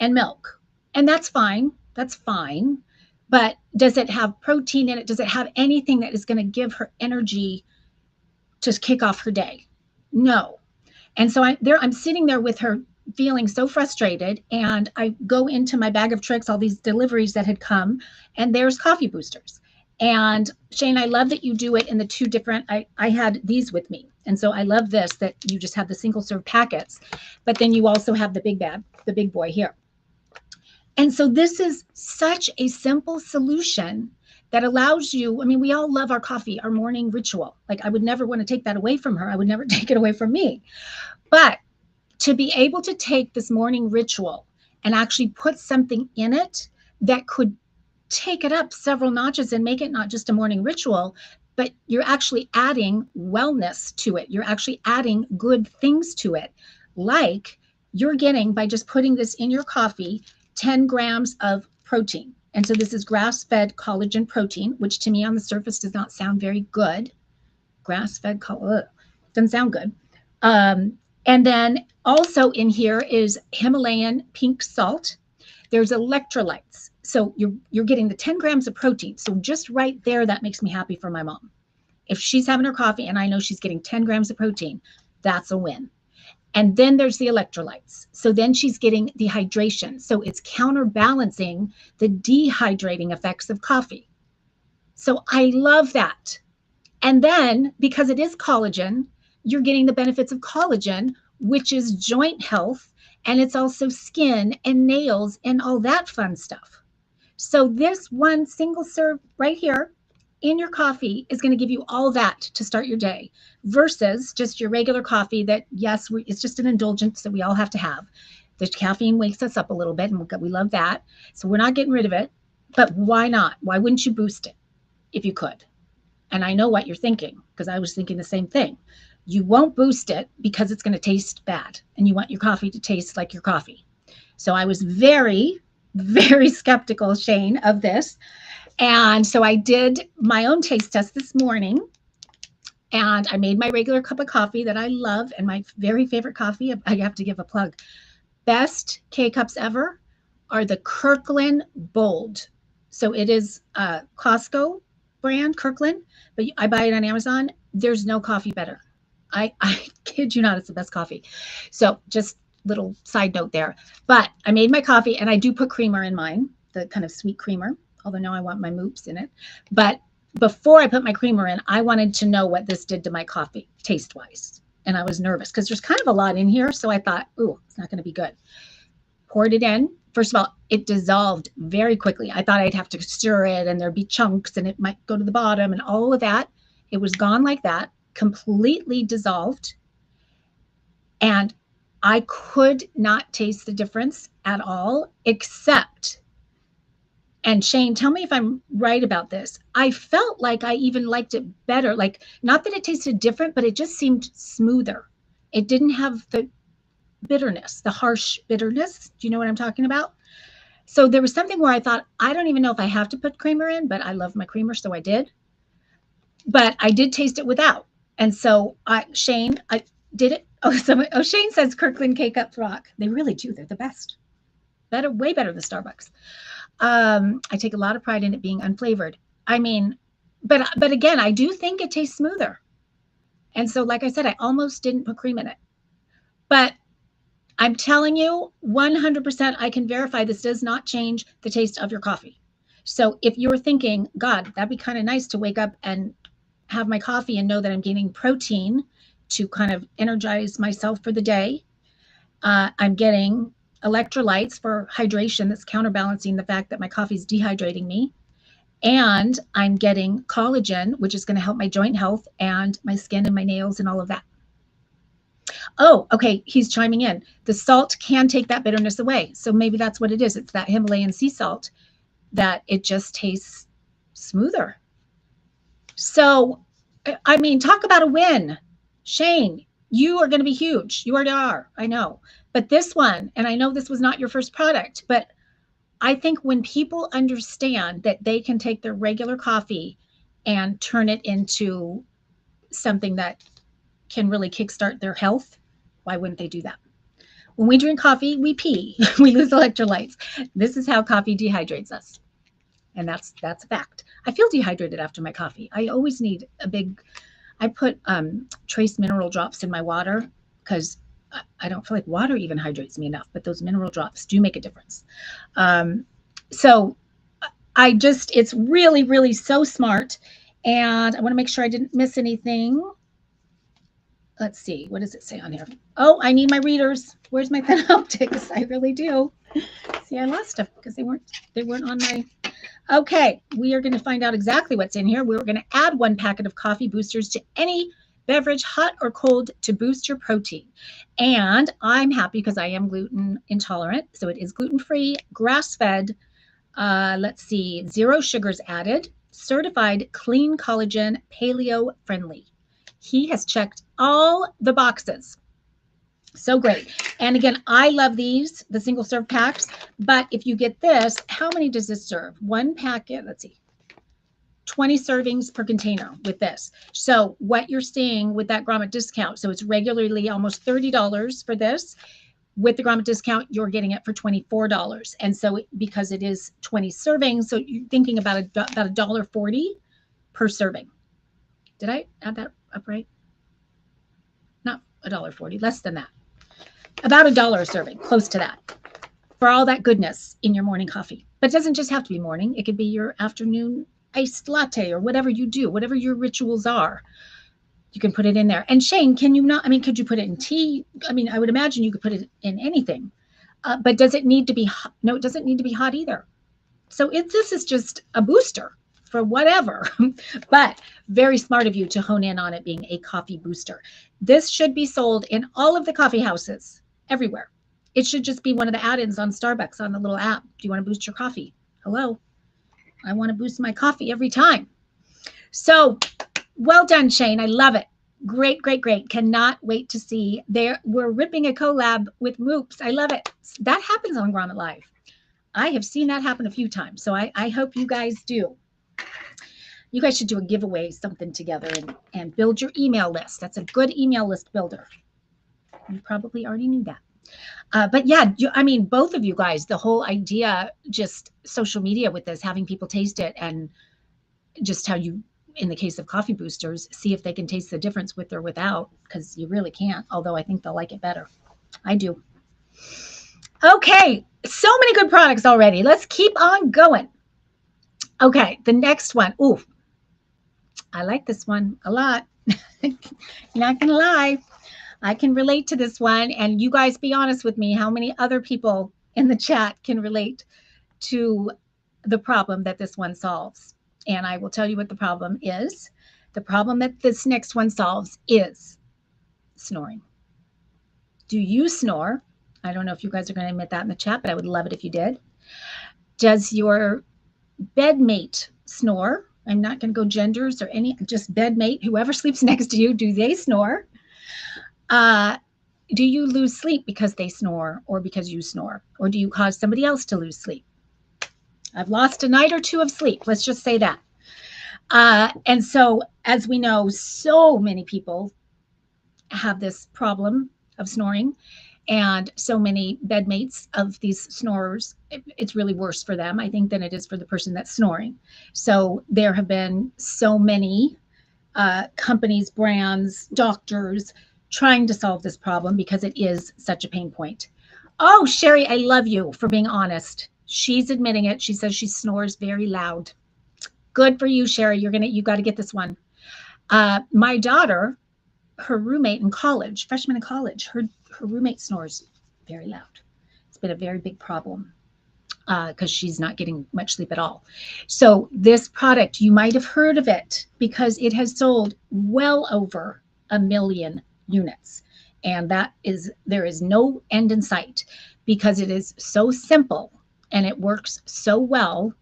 and milk. And that's fine. That's fine. But does it have protein in it? Does it have anything that is going to give her energy to kick off her day? No. And so I'm sitting there with her feeling so frustrated, and I go into my bag of tricks, all these deliveries that had come, and there's Coffee Boosters. And Shane, I love that you do it in the 2 different, I had these with me. And so I love this, that you just have the single serve packets, but then you also have the big bag, the big boy here. And so this is such a simple solution that allows you, I mean, we all love our coffee, our morning ritual. Like, I would never want to take that away from her. I would never take it away from me. But to be able to take this morning ritual and actually put something in it that could take it up several notches and make it not just a morning ritual, but you're actually adding wellness to it. You're actually adding good things to it. Like you're getting, by just putting this in your coffee, 10 grams of protein. And so this is grass-fed collagen protein, which to me on the surface does not sound very good. Grass-fed collagen doesn't sound good. And then also in here is Himalayan pink salt. There's electrolytes. So you're getting the 10 grams of protein. So just right there, that makes me happy for my mom. If she's having her coffee and I know she's getting 10 grams of protein, that's a win. And then there's the electrolytes. So then she's getting the hydration. So it's counterbalancing the dehydrating effects of coffee. So I love that. And then because it is collagen, you're getting the benefits of collagen, which is joint health. And it's also skin and nails and all that fun stuff. So this one single serve right here in your coffee is going to give you all that to start your day versus just your regular coffee that, yes, it's just an indulgence that we all have to have. The caffeine wakes us up a little bit and we love that. So we're not getting rid of it, but why not? Why wouldn't you boost it if you could? And I know what you're thinking because I was thinking the same thing. You won't boost it because it's going to taste bad and you want your coffee to taste like your coffee. So I was very, very skeptical, Shane, of this. And so I did my own taste test this morning and I made my regular cup of coffee that I love and my very favorite coffee. I have to give a plug. Best K-Cups ever are the Kirkland Bold. So it is a Costco brand, Kirkland, but I buy it on Amazon. There's no coffee better. I kid you not, it's the best coffee. So just little side note there. But I made my coffee and I do put creamer in mine, the kind of sweet creamer, although now I want my moops in it. But before I put my creamer in, I wanted to know what this did to my coffee taste-wise. And I was nervous because there's kind of a lot in here. So I thought, ooh, it's not going to be good. Poured it in. First of all, it dissolved very quickly. I thought I'd have to stir it and there'd be chunks and it might go to the bottom and all of that. It was gone like that, completely dissolved. And I could not taste the difference at all, except, and Shane, tell me if I'm right about this. I felt like I even liked it better. Like, not that it tasted different, but it just seemed smoother. It didn't have the bitterness, the harsh bitterness. Do you know what I'm talking about? So there was something where I thought, I don't even know if I have to put creamer in, but I love my creamer, so I did. But I did taste it without. And so Shane, I did it. Oh, Shane says Kirkland K-Cups rock. They really do. They're the best. Better, way better than Starbucks. I take a lot of pride in it being unflavored. I mean, but again, I do think it tastes smoother. And so, like I said, I almost didn't put cream in it. But I'm telling you, 100% I can verify this does not change the taste of your coffee. So if you're thinking, God, that'd be kind of nice to wake up and have my coffee and know that I'm getting protein to kind of energize myself for the day. I'm getting electrolytes for hydration that's counterbalancing the fact that my coffee is dehydrating me. And I'm getting collagen, which is going to help my joint health and my skin and my nails and all of that. Oh, okay. He's chiming in. The salt can take that bitterness away. So maybe that's what it is. It's that Himalayan sea salt that it just tastes smoother. So, I mean, talk about a win. Shane, you are going to be huge. You already are. I know. But this one, and I know this was not your first product, but I think when people understand that they can take their regular coffee and turn it into something that can really kickstart their health, why wouldn't they do that? When we drink coffee, we pee. We lose electrolytes. This is how coffee dehydrates us. And that's a fact. I feel dehydrated after my coffee. I always need I put trace mineral drops in my water because I don't feel like water even hydrates me enough, but those mineral drops do make a difference. So it's really, really so smart. And I want to make sure I didn't miss anything. Let's see. What does it say on here? Oh, I need my readers. Where's my Panoptics? I really do. See, I lost them because they weren't on my. Okay, we are going to find out exactly what's in here. We're going to add 1 packet of coffee boosters to any beverage, hot or cold, to boost your protein. And I'm happy because I am gluten intolerant. So it is gluten-free, grass-fed. Let's see, 0 sugars added, certified clean collagen, paleo friendly. He has checked all the boxes. So great. And again, I love these, the single serve packs, but if you get this, how many does this serve? 1 packet, let's see, 20 servings per container with this. So what you're seeing with that Grommet discount, so it's regularly almost $30 for this. With the Grommet discount, you're getting it for $24. And so because it is 20 servings, so you're thinking about $1.40 per serving. Did I add that up right? Not $1.40, less than that. About $1 a serving, close to that, for all that goodness in your morning coffee. But it doesn't just have to be morning. It could be your afternoon iced latte or whatever you do, whatever your rituals are. You can put it in there. And Shane, can you not, I mean, could you put it in tea? I mean, I would imagine you could put it in anything. But does it need to be hot? No, it doesn't need to be hot either. So this is just a booster for whatever. But very smart of you to hone in on it being a coffee booster. This should be sold in all of the coffee houses, everywhere. It should just be one of the add-ins on Starbucks on the little app. Do you want to boost your coffee? Hello. I want to boost my coffee every time. So well done, Shane. I love it. Great, great, great. Cannot wait to see. We're ripping a collab with Moops. I love it. That happens on Grommet Live. I have seen that happen a few times. So I hope you guys do. You guys should do a giveaway, something together, and build your email list. That's a good email list builder. You probably already knew that. But yeah, I mean, both of you guys, the whole idea, just social media with this, having people taste it, and just how you, in the case of coffee boosters, see if they can taste the difference with or without, because you really can't, although I think they'll like it better. I do. Okay, so many good products already. Let's keep on going. Okay, the next one. Ooh, I like this one a lot. Not gonna lie. I can relate to this one, and you guys be honest with me. How many other people in the chat can relate to the problem that this one solves? And I will tell you what the problem is. The problem that this next one solves is snoring. Do you snore? I don't know if you guys are going to admit that in the chat, but I would love it if you did. Does your bedmate snore? I'm not going to go genders or any, just bedmate, whoever sleeps next to you, do they snore? Do you lose sleep because they snore or because you snore? Or do you cause somebody else to lose sleep? I've lost a night or two of sleep. Let's just say that. And so, as we know, so many people have this problem of snoring, and so many bedmates of these snorers, it's really worse for them, I think, than it is for the person that's snoring. So there have been so many companies, brands, doctors trying to solve this problem because it is such a pain point. Oh, Sherry, I love you for being honest. She's admitting it. She says she snores very loud. Good for you, Sherry. You got to get this one. My daughter, her roommate in college, freshman in college, her roommate snores very loud. It's been a very big problem because she's not getting much sleep at all. So this product, you might have heard of it because it has sold well over 1 million units. And there is no end in sight because it is so simple and it works so well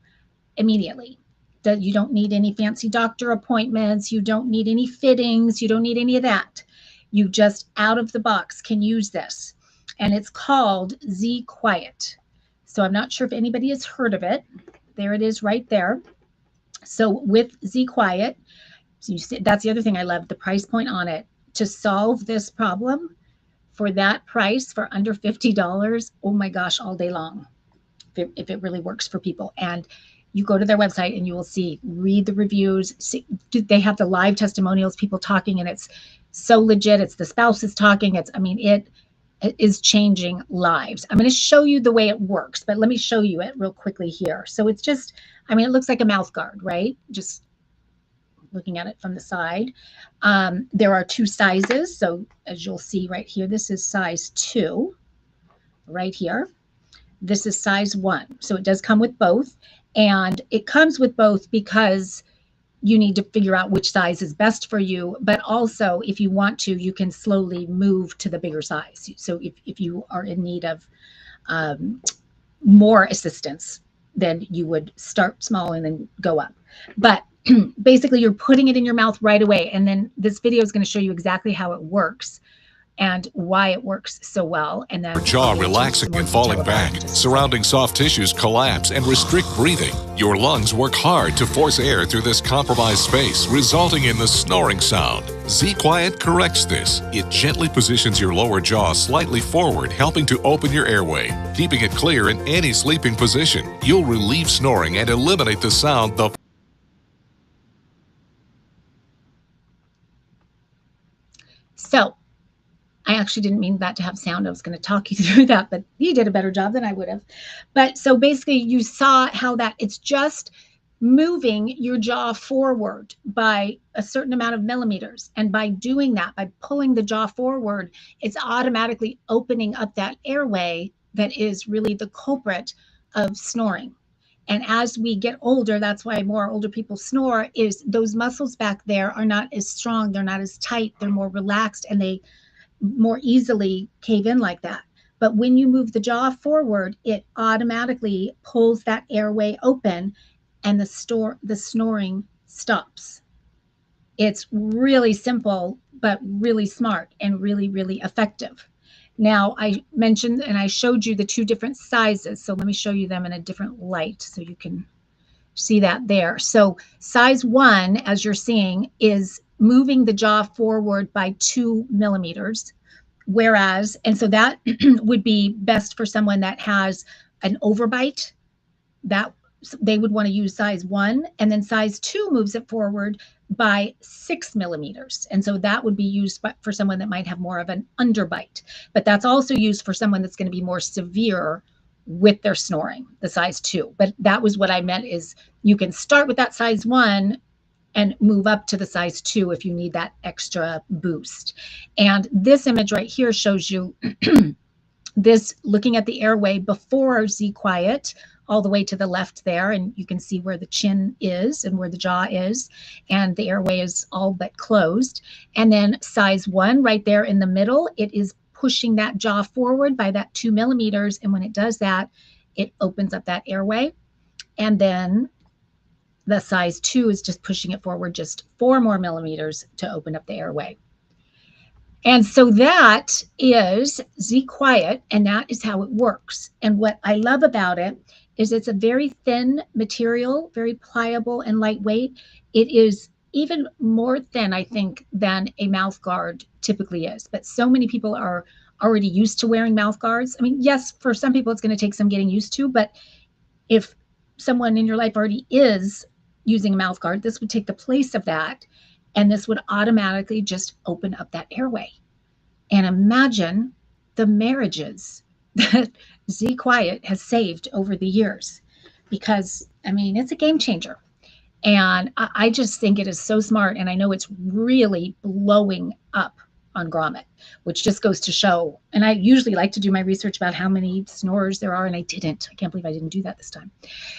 immediately. That you don't need any fancy doctor appointments. You don't need any fittings. You don't need any of that. You just out of the box can use this. And it's called Z Quiet. So I'm not sure if anybody has heard of it. There it is right there. So with Z Quiet, so you see, that's the other thing I love, the price point on it. To solve this problem for that price, for under $50, oh my gosh, all day long, if it really works for people. And you go to their website and you will see, read the reviews. See, they have the live testimonials, people talking, and it's so legit. It's the spouses talking. It is changing lives. I'm going to show you the way it works, but let me show you it real quickly here. So it's just, it looks like a mouth guard, right? Just looking at it from the side. There are 2 sizes. So as you'll see right here, this is size 2 right here. This is size 1. So it does come with both. And it comes with both because you need to figure out which size is best for you. But also, if you want to, you can slowly move to the bigger size. So if you are in need of more assistance, then you would start small and then go up. But basically, you're putting it in your mouth right away. And then this video is going to show you exactly how it works. and why it works so well. And then your jaw relaxing and falling back, surrounding soft tissues collapse and restrict breathing. Your lungs work hard to force air through this compromised space, resulting in the snoring sound. Z-Quiet corrects this. It gently positions your lower jaw slightly forward, helping to open your airway, keeping it clear in any sleeping position. You'll relieve snoring and eliminate the sound the So I actually didn't mean that to have sound. I was going to talk you through that, but you did a better job than I would have. But so basically you saw how that it's just moving your jaw forward by a certain amount of millimeters. And by doing that, by pulling the jaw forward, it's automatically opening up that airway that is really the culprit of snoring. And as we get older, that's why more older people snore, is those muscles back there are not as strong. They're not as tight. They're more relaxed, and they more easily cave in like that. But when you move the jaw forward, it automatically pulls that airway open, and the snoring stops. It's really simple, but really smart and really, really effective. Now, I mentioned and I showed you the two different sizes. So let me show you them in a different light so you can see that there. So size 1, as you're seeing, is moving the jaw forward by 2 millimeters. Whereas, and so that would be best for someone that has an overbite. That they would want to use size 1, and then size 2 moves it forward by 6 millimeters. And so that would be used for someone that might have more of an underbite. But that's also used for someone that's going to be more severe with their snoring, the size 2. But that was what I meant, is you can start with that size 1 and move up to the size 2 if you need that extra boost. And this image right here shows you this, looking at the airway before Z-Quiet, all the way to the left there, and you can see where the chin is and where the jaw is, and the airway is all but closed. And then size 1 right there in the middle, it is pushing that jaw forward by that 2 millimeters, and when it does that, it opens up that airway. And then the size 2 is just pushing it forward just 4 more millimeters to open up the airway. And so that is Z-Quiet, and that is how it works. And what I love about it is it's a very thin material, very pliable and lightweight. It is even more thin, I think, than a mouth guard typically is. But so many people are already used to wearing mouth guards. I mean, yes, for some people it's going to take some getting used to, but if someone in your life already is using a mouth guard, this would take the place of that, and this would automatically just open up that airway. And imagine the marriages that Z-Quiet has saved over the years, because, I mean, it's a game changer. And I just think it is so smart, and I know it's really blowing up on Grommet, which just goes to show. And I usually like to do my research about how many snorers there are, and I didn't. I can't believe I didn't do that this time.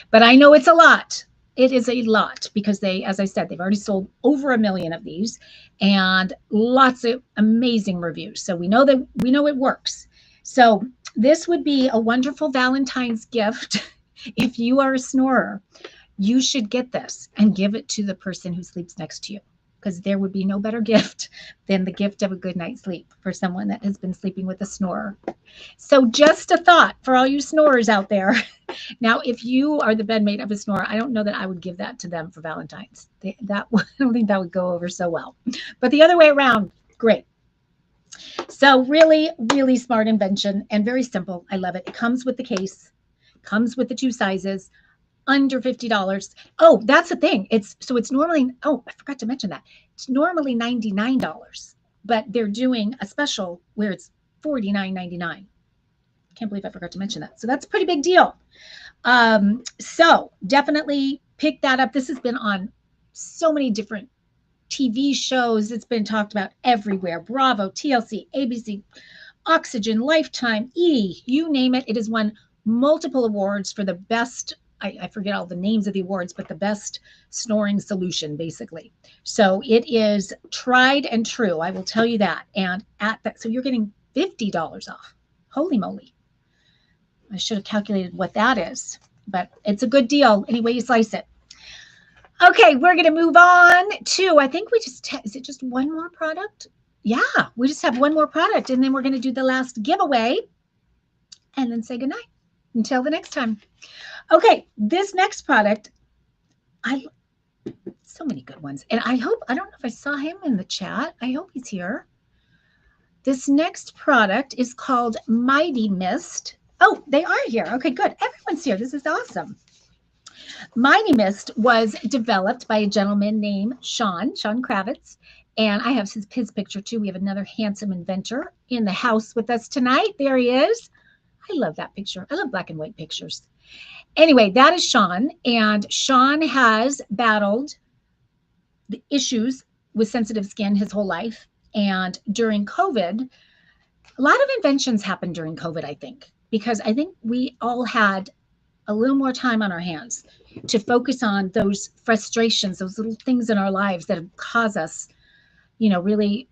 But I know it's a lot. It is a lot, because they, as I said, they've already sold over 1 million of these, and lots of amazing reviews. So we know it works. So this would be a wonderful Valentine's gift. If you are a snorer, you should get this and give it to the person who sleeps next to you, because there would be no better gift than the gift of a good night's sleep for someone that has been sleeping with a snorer. So just a thought for all you snorers out there. Now, if you are the bedmate of a snorer, I don't know that I would give that to them for Valentine's. I don't think that would go over so well. But the other way around, great. So really, really smart invention, and very simple. I love it. It comes with the case, comes with the 2 sizes, under $50. Oh, that's the thing. It's normally, oh, I forgot to mention that. It's normally $99, but they're doing a special where it's $49.99. Can't believe I forgot to mention that. So that's a pretty big deal. So definitely pick that up. This has been on so many different TV shows. It's been talked about everywhere. Bravo, TLC, ABC, Oxygen, Lifetime, E, you name it. It has won multiple awards for the best, I forget all the names of the awards, but the best snoring solution, basically. So it is tried and true. I will tell you that. And at that, so you're getting $50 off. Holy moly. I should have calculated what that is, but it's a good deal any way you slice it. Okay, we're going to move on to, I think we just, is it just one more product? yeah, we just have one more product, and then we're going to do the last giveaway and then say goodnight until the next time. Okay, this next product, I so many good ones. And I don't know if I saw him in the chat. I hope he's here. This next product is called Mighty Mist. Oh, they are here. Okay, good. Everyone's here. This is awesome. Mighty Mist was developed by a gentleman named Sean Kravitz. And I have his picture too. We have another handsome inventor in the house with us tonight. There he is. I love that picture. I love black and white pictures. Anyway, that is Sean. And Sean has battled the issues with sensitive skin his whole life. And during COVID, a lot of inventions happened during COVID, I think, because I think we all had a little more time on our hands to focus on those frustrations, those little things in our lives that cause us, really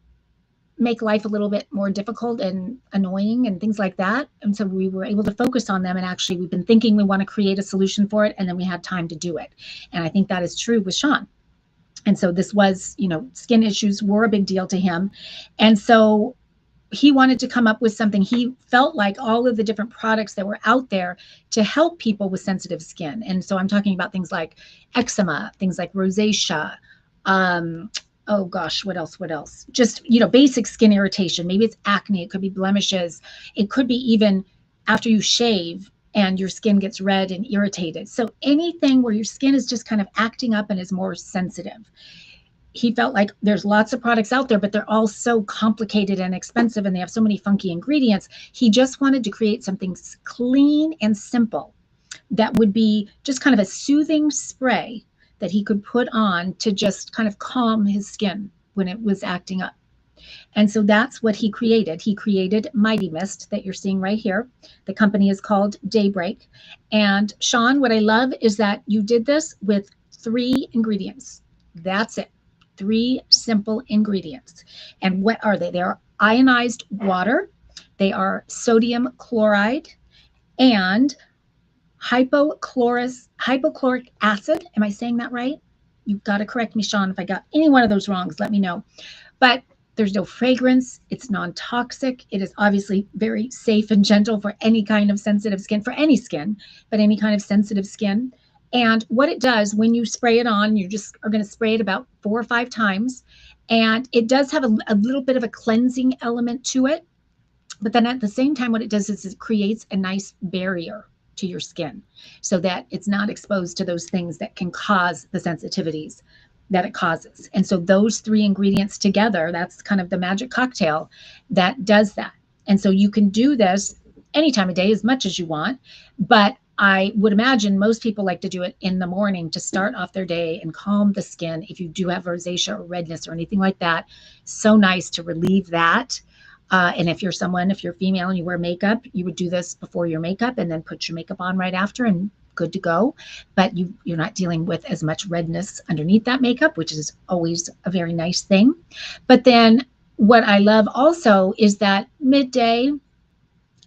make life a little bit more difficult and annoying and things like that. And so we were able to focus on them. And actually, we've been thinking we want to create a solution for it. And then we had time to do it. And I think that is true with Sean. And so this was, skin issues were a big deal to him. And so he wanted to come up with something. He felt like all of the different products that were out there to help people with sensitive skin. And so I'm talking about things like eczema, things like rosacea. Oh gosh, what else? Just, basic skin irritation. Maybe it's acne. It could be blemishes. It could be even after you shave and your skin gets red and irritated. So anything where your skin is just kind of acting up and is more sensitive. He felt like there's lots of products out there, but they're all so complicated and expensive and they have so many funky ingredients. He just wanted to create something clean and simple that would be just kind of a soothing spray that he could put on to just kind of calm his skin when it was acting up. And so that's what he created. He created Mighty Mist that you're seeing right here. The company is called Daybreak. And Sean, what I love is that you did this with 3 ingredients. That's it. 3 simple ingredients. And what are they? They are ionized water, they are sodium chloride, and hypochloric acid. Am I saying that right? You've got to correct me, Sean, if I got any one of those wrong, let me know. But there's no fragrance. It's non-toxic. It is obviously very safe and gentle for any kind of sensitive skin, for any skin, but any kind of sensitive skin. And what it does when you spray it on, you just are going to spray it about 4 or 5 times. And it does have a little bit of a cleansing element to it. But then at the same time, what it does is it creates a nice barrier to your skin so that it's not exposed to those things that can cause the sensitivities that it causes. And so those 3 ingredients together, that's kind of the magic cocktail that does that. And so you can do this any time of day as much as you want, but I would imagine most people like to do it in the morning to start off their day and calm the skin. If you do have rosacea or redness or anything like that, so nice to relieve that. And if you're female and you wear makeup, you would do this before your makeup and then put your makeup on right after and good to go. But you're not dealing with as much redness underneath that makeup, which is always a very nice thing. But then what I love also is that midday,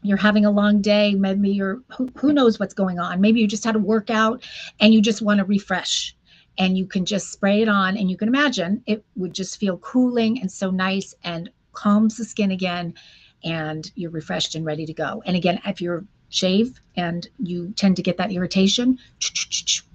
you're having a long day, maybe who knows what's going on. Maybe you just had a workout and you just want to refresh, and you can just spray it on, and you can imagine it would just feel cooling and so nice and calms the skin again, and you're refreshed and ready to go. And again, if you're shave and you tend to get that irritation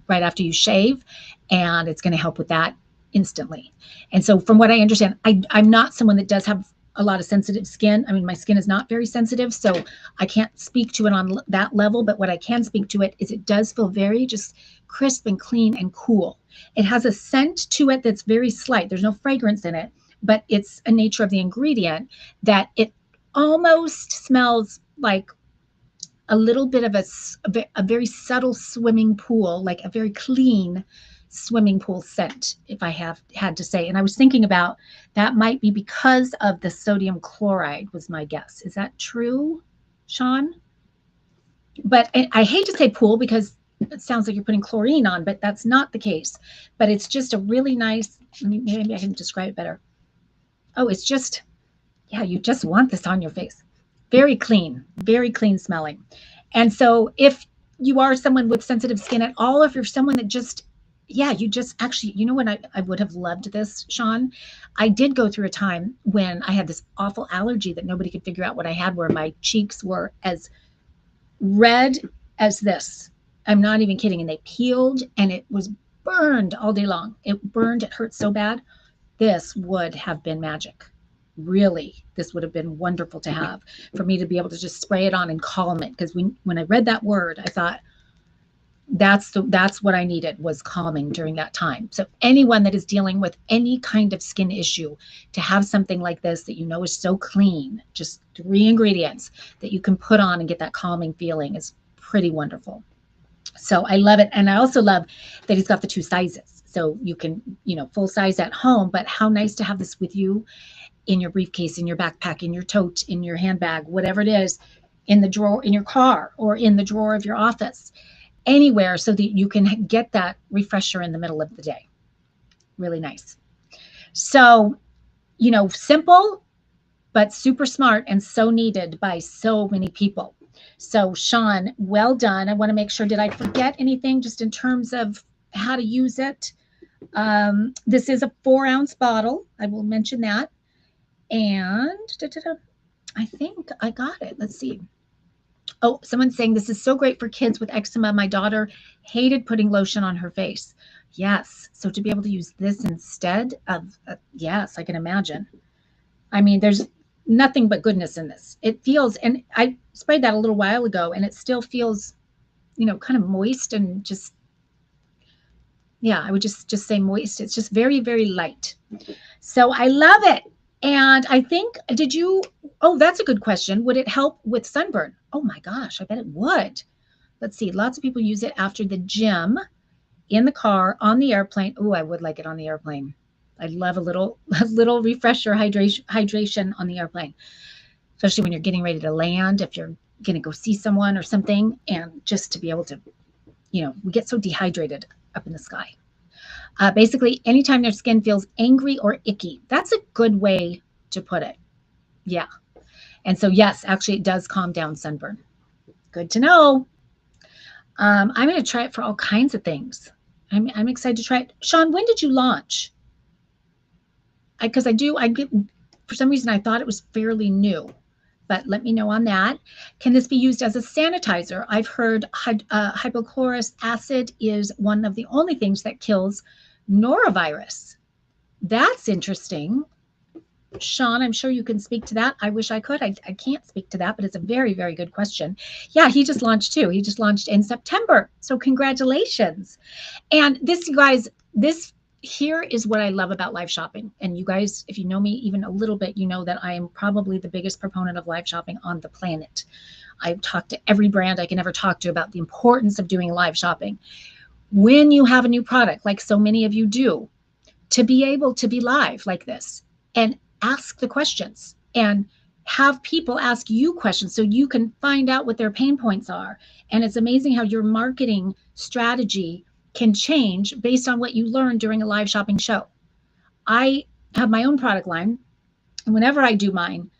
right after you shave, and it's going to help with that instantly. And so from what I understand, I'm not someone that does have a lot of sensitive skin. I mean, my skin is not very sensitive, so I can't speak to it on that level, but what I can speak to it is it does feel very just crisp and clean and cool. It has a scent to it that's very slight. There's no fragrance in it, but it's a nature of the ingredient that it almost smells like a little bit of a very subtle swimming pool, like a very clean swimming pool scent, if I had to say. And I was thinking about that might be because of the sodium chloride was my guess. Is that true, Sean? But I hate to say pool because it sounds like you're putting chlorine on, but that's not the case. But it's just a really nice, maybe I can describe it better. Oh, it's just, yeah, you just want this on your face. Very clean smelling. And so if you are someone with sensitive skin at all, if you're someone that just, yeah, you just actually, you know, when I would have loved this, Sean, I did go through a time when I had this awful allergy that nobody could figure out what I had, where my cheeks were as red as this. I'm not even kidding. And they peeled and it was burned all day long. It burned, it hurt so bad. This would have been magic. Really, this would have been wonderful to have, for me to be able to just spray it on and calm it. Because when I read that word, I thought, that's what I needed, was calming during that time. So anyone that is dealing with any kind of skin issue, to have something like this that you know is so clean, just 3 ingredients that you can put on and get that calming feeling, is pretty wonderful. So I love it. And I also love that he's got the 2 sizes. So you can, you know, full size at home, but how nice to have this with you in your briefcase, in your backpack, in your tote, in your handbag, whatever it is, in the drawer, in your car, or in the drawer of your office, anywhere, so that you can get that refresher in the middle of the day. Really nice. So, you know, simple, but super smart, and so needed by so many people. So, Sean, well done. I want to make sure, did I forget anything just in terms of how to use it? This is a 4-ounce bottle. I will mention that. And I think I got it. Let's see. Oh, someone's saying this is so great for kids with eczema. My daughter hated putting lotion on her face. Yes. So to be able to use this instead of, yes, I can imagine. I mean, there's nothing but goodness in this. It feels, and I sprayed that a little while ago, and it still feels, you know, kind of moist and just, yeah, I would just say moist. It's just very, very light. So I love it. And I think, did you, oh, that's a good question. Would it help with sunburn? Oh my gosh, I bet it would. Let's see. Lots of people use it after the gym, in the car, on the airplane. Oh, I would like it on the airplane. I'd love a little refresher hydration on the airplane, especially when you're getting ready to land, if you're going to go see someone or something, and just to be able to, you know, we get so dehydrated up in the sky. Basically, anytime their skin feels angry or icky. That's a good way to put it. Yeah. And so, yes, actually, it does calm down sunburn. Good to know. I'm going to try it for all kinds of things. I'm excited to try it. Sean, when did you launch? Because I get, for some reason, I thought it was fairly new, but let me know on that. Can this be used as a sanitizer? I've heard hypochlorous acid is one of the only things that kills norovirus. That's interesting. Sean, I'm sure you can speak to that. I wish I could. I can't speak to that, but it's a very, very good question. Yeah, he just launched too. He just launched in September. So congratulations. And this, you guys, this here is what I love about live shopping. And you guys, if you know me even a little bit, you know that I am probably the biggest proponent of live shopping on the planet. I've talked to every brand I can ever talk to about the importance of doing live shopping. When you have a new product, like so many of you do, to be able to be live like this and ask the questions and have people ask you questions so you can find out what their pain points are. And it's amazing how your marketing strategy can change based on what you learn during a live shopping show. I have my own product line, and whenever I do mine,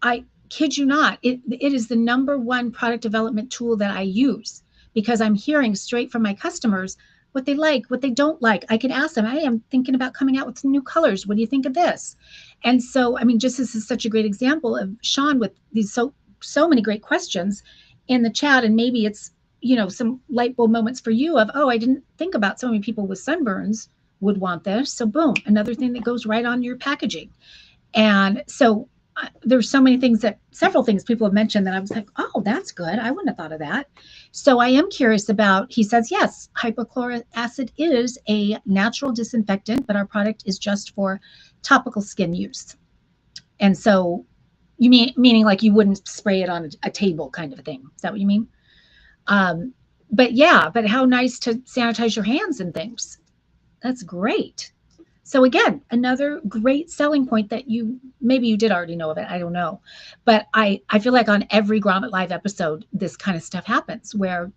I kid you not, it is the #1 product development tool that I use, because I'm hearing straight from my customers what they like, what they don't like. I can ask them, I am thinking about coming out with some new colors. What do you think of this? And so, I mean, just this is such a great example of Sean with these so many great questions in the chat. And maybe it's, you know, some light bulb moments for you of, oh, I didn't think about so many people with sunburns would want this. So boom, another thing that goes right on your packaging. And so there's so many things several things people have mentioned that I was like, oh, that's good. I wouldn't have thought of that. So I am curious about, he says, yes, hypochlorous acid is a natural disinfectant, but our product is just for topical skin use. And so you meaning like you wouldn't spray it on a table kind of a thing. Is that what you mean? But yeah, but how nice to sanitize your hands and things. That's great. So again, another great selling point that maybe you did already know of it. I don't know. But I feel like on every Grommet Live episode, this kind of stuff happens where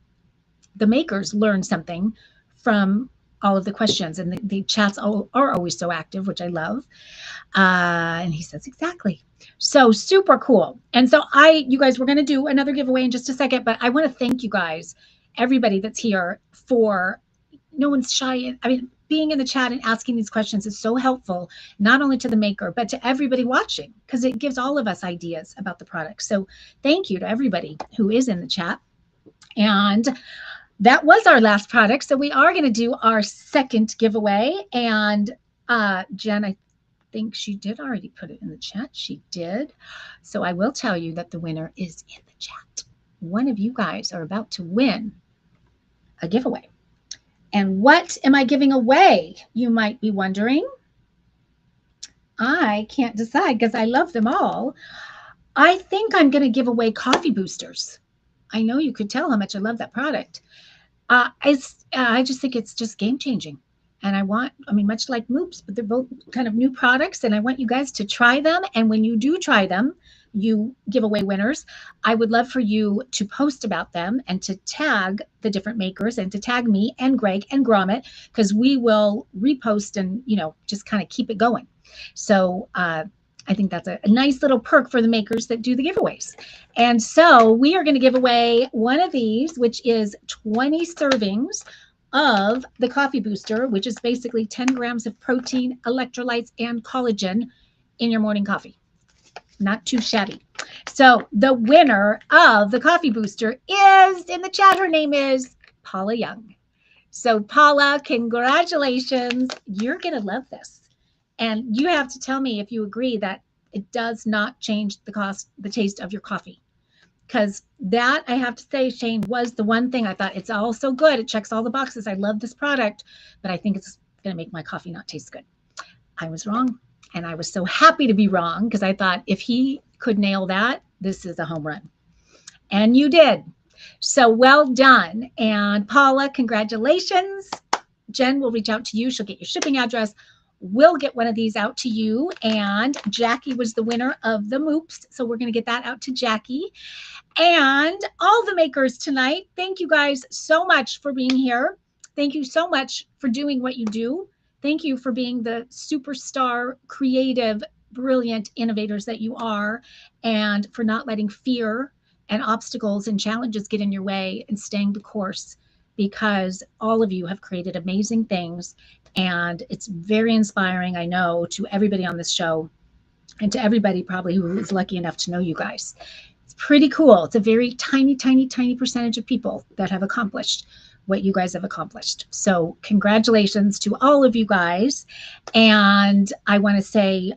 the makers learn something from all of the questions, and the chats are always so active, which I love. And he says, exactly. So super cool. And so you guys, we're going to do another giveaway in just a second, but I want to thank you guys, everybody that's here, for no one's shy. I mean, being in the chat and asking these questions is so helpful, not only to the maker, but to everybody watching, because it gives all of us ideas about the product. So thank you to everybody who is in the chat. And that was our last product. So we are going to do our second giveaway. And Jen, I think she did already put it in the chat. She did. So I will tell you that the winner is in the chat. One of you guys are about to win a giveaway. And what am I giving away? You might be wondering. I can't decide because I love them all. I think I'm going to give away coffee boosters. I know you could tell how much I love that product. I just think it's just game changing. And I mean, much like Moops, but they're both kind of new products. And I want you guys to try them. And when you do try them, you give away winners. I would love for you to post about them and to tag the different makers and to tag me and Greg and Grommet, because we will repost and, just kind of keep it going. So I think that's a nice little perk for the makers that do the giveaways. And so we are going to give away one of these, which is 20 servings of the coffee booster, which is basically 10 grams of protein, electrolytes, and collagen in your morning coffee. Not too shabby. So the winner of the coffee booster is in the chat. Her name is Paula Young. So Paula, congratulations. You're going to love this. And you have to tell me if you agree that it does not change the taste of your coffee. Because that, I have to say, Shane, was the one thing I thought, it's all so good. It checks all the boxes. I love this product, but I think it's going to make my coffee not taste good. I was wrong. And I was so happy to be wrong, because I thought if he could nail that, this is a home run. And you did. So well done. And Paula, congratulations. Jen will reach out to you. She'll get your shipping address. We'll get one of these out to you. And Jackie was the winner of the Moops. So we're going to get that out to Jackie. And all the makers tonight, thank you guys so much for being here. Thank you so much for doing what you do. Thank you for being the superstar, creative, brilliant innovators that you are, and for not letting fear and obstacles and challenges get in your way and staying the course, because all of you have created amazing things. And it's very inspiring, I know, to everybody on this show and to everybody probably who is lucky enough to know you guys. It's pretty cool. It's a very tiny, tiny, tiny percentage of people that have accomplished what you guys have accomplished. So congratulations to all of you guys. And I want to say,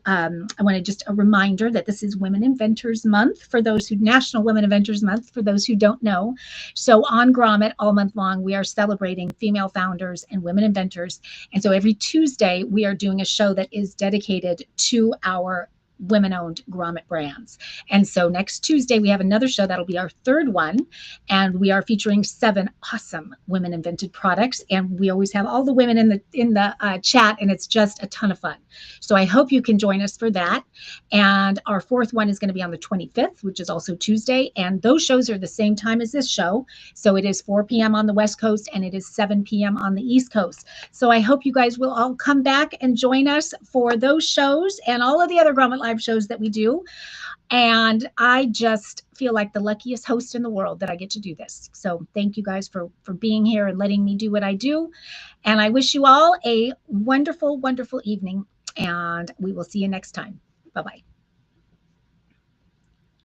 just a reminder that this is Women Inventors Month for those who, National Women Inventors Month for those who don't know. So on Grommet all month long, we are celebrating female founders and women inventors. And so every Tuesday, we are doing a show that is dedicated to our women-owned Grommet brands. And so next Tuesday, we have another show that'll be our third one. And we are featuring 7 awesome women-invented products. And we always have all the women in the chat, and it's just a ton of fun. So I hope you can join us for that. And our fourth one is going to be on the 25th, which is also Tuesday. And those shows are the same time as this show. So it is 4 p.m. on the West Coast, and it is 7 p.m. on the East Coast. So I hope you guys will all come back and join us for those shows and all of the other Grommet Live shows that we do. And I just feel like the luckiest host in the world that I get to do this. So thank you guys for being here and letting me do what I do. And I wish you all a wonderful, wonderful evening. And we will see you next time. Bye-bye.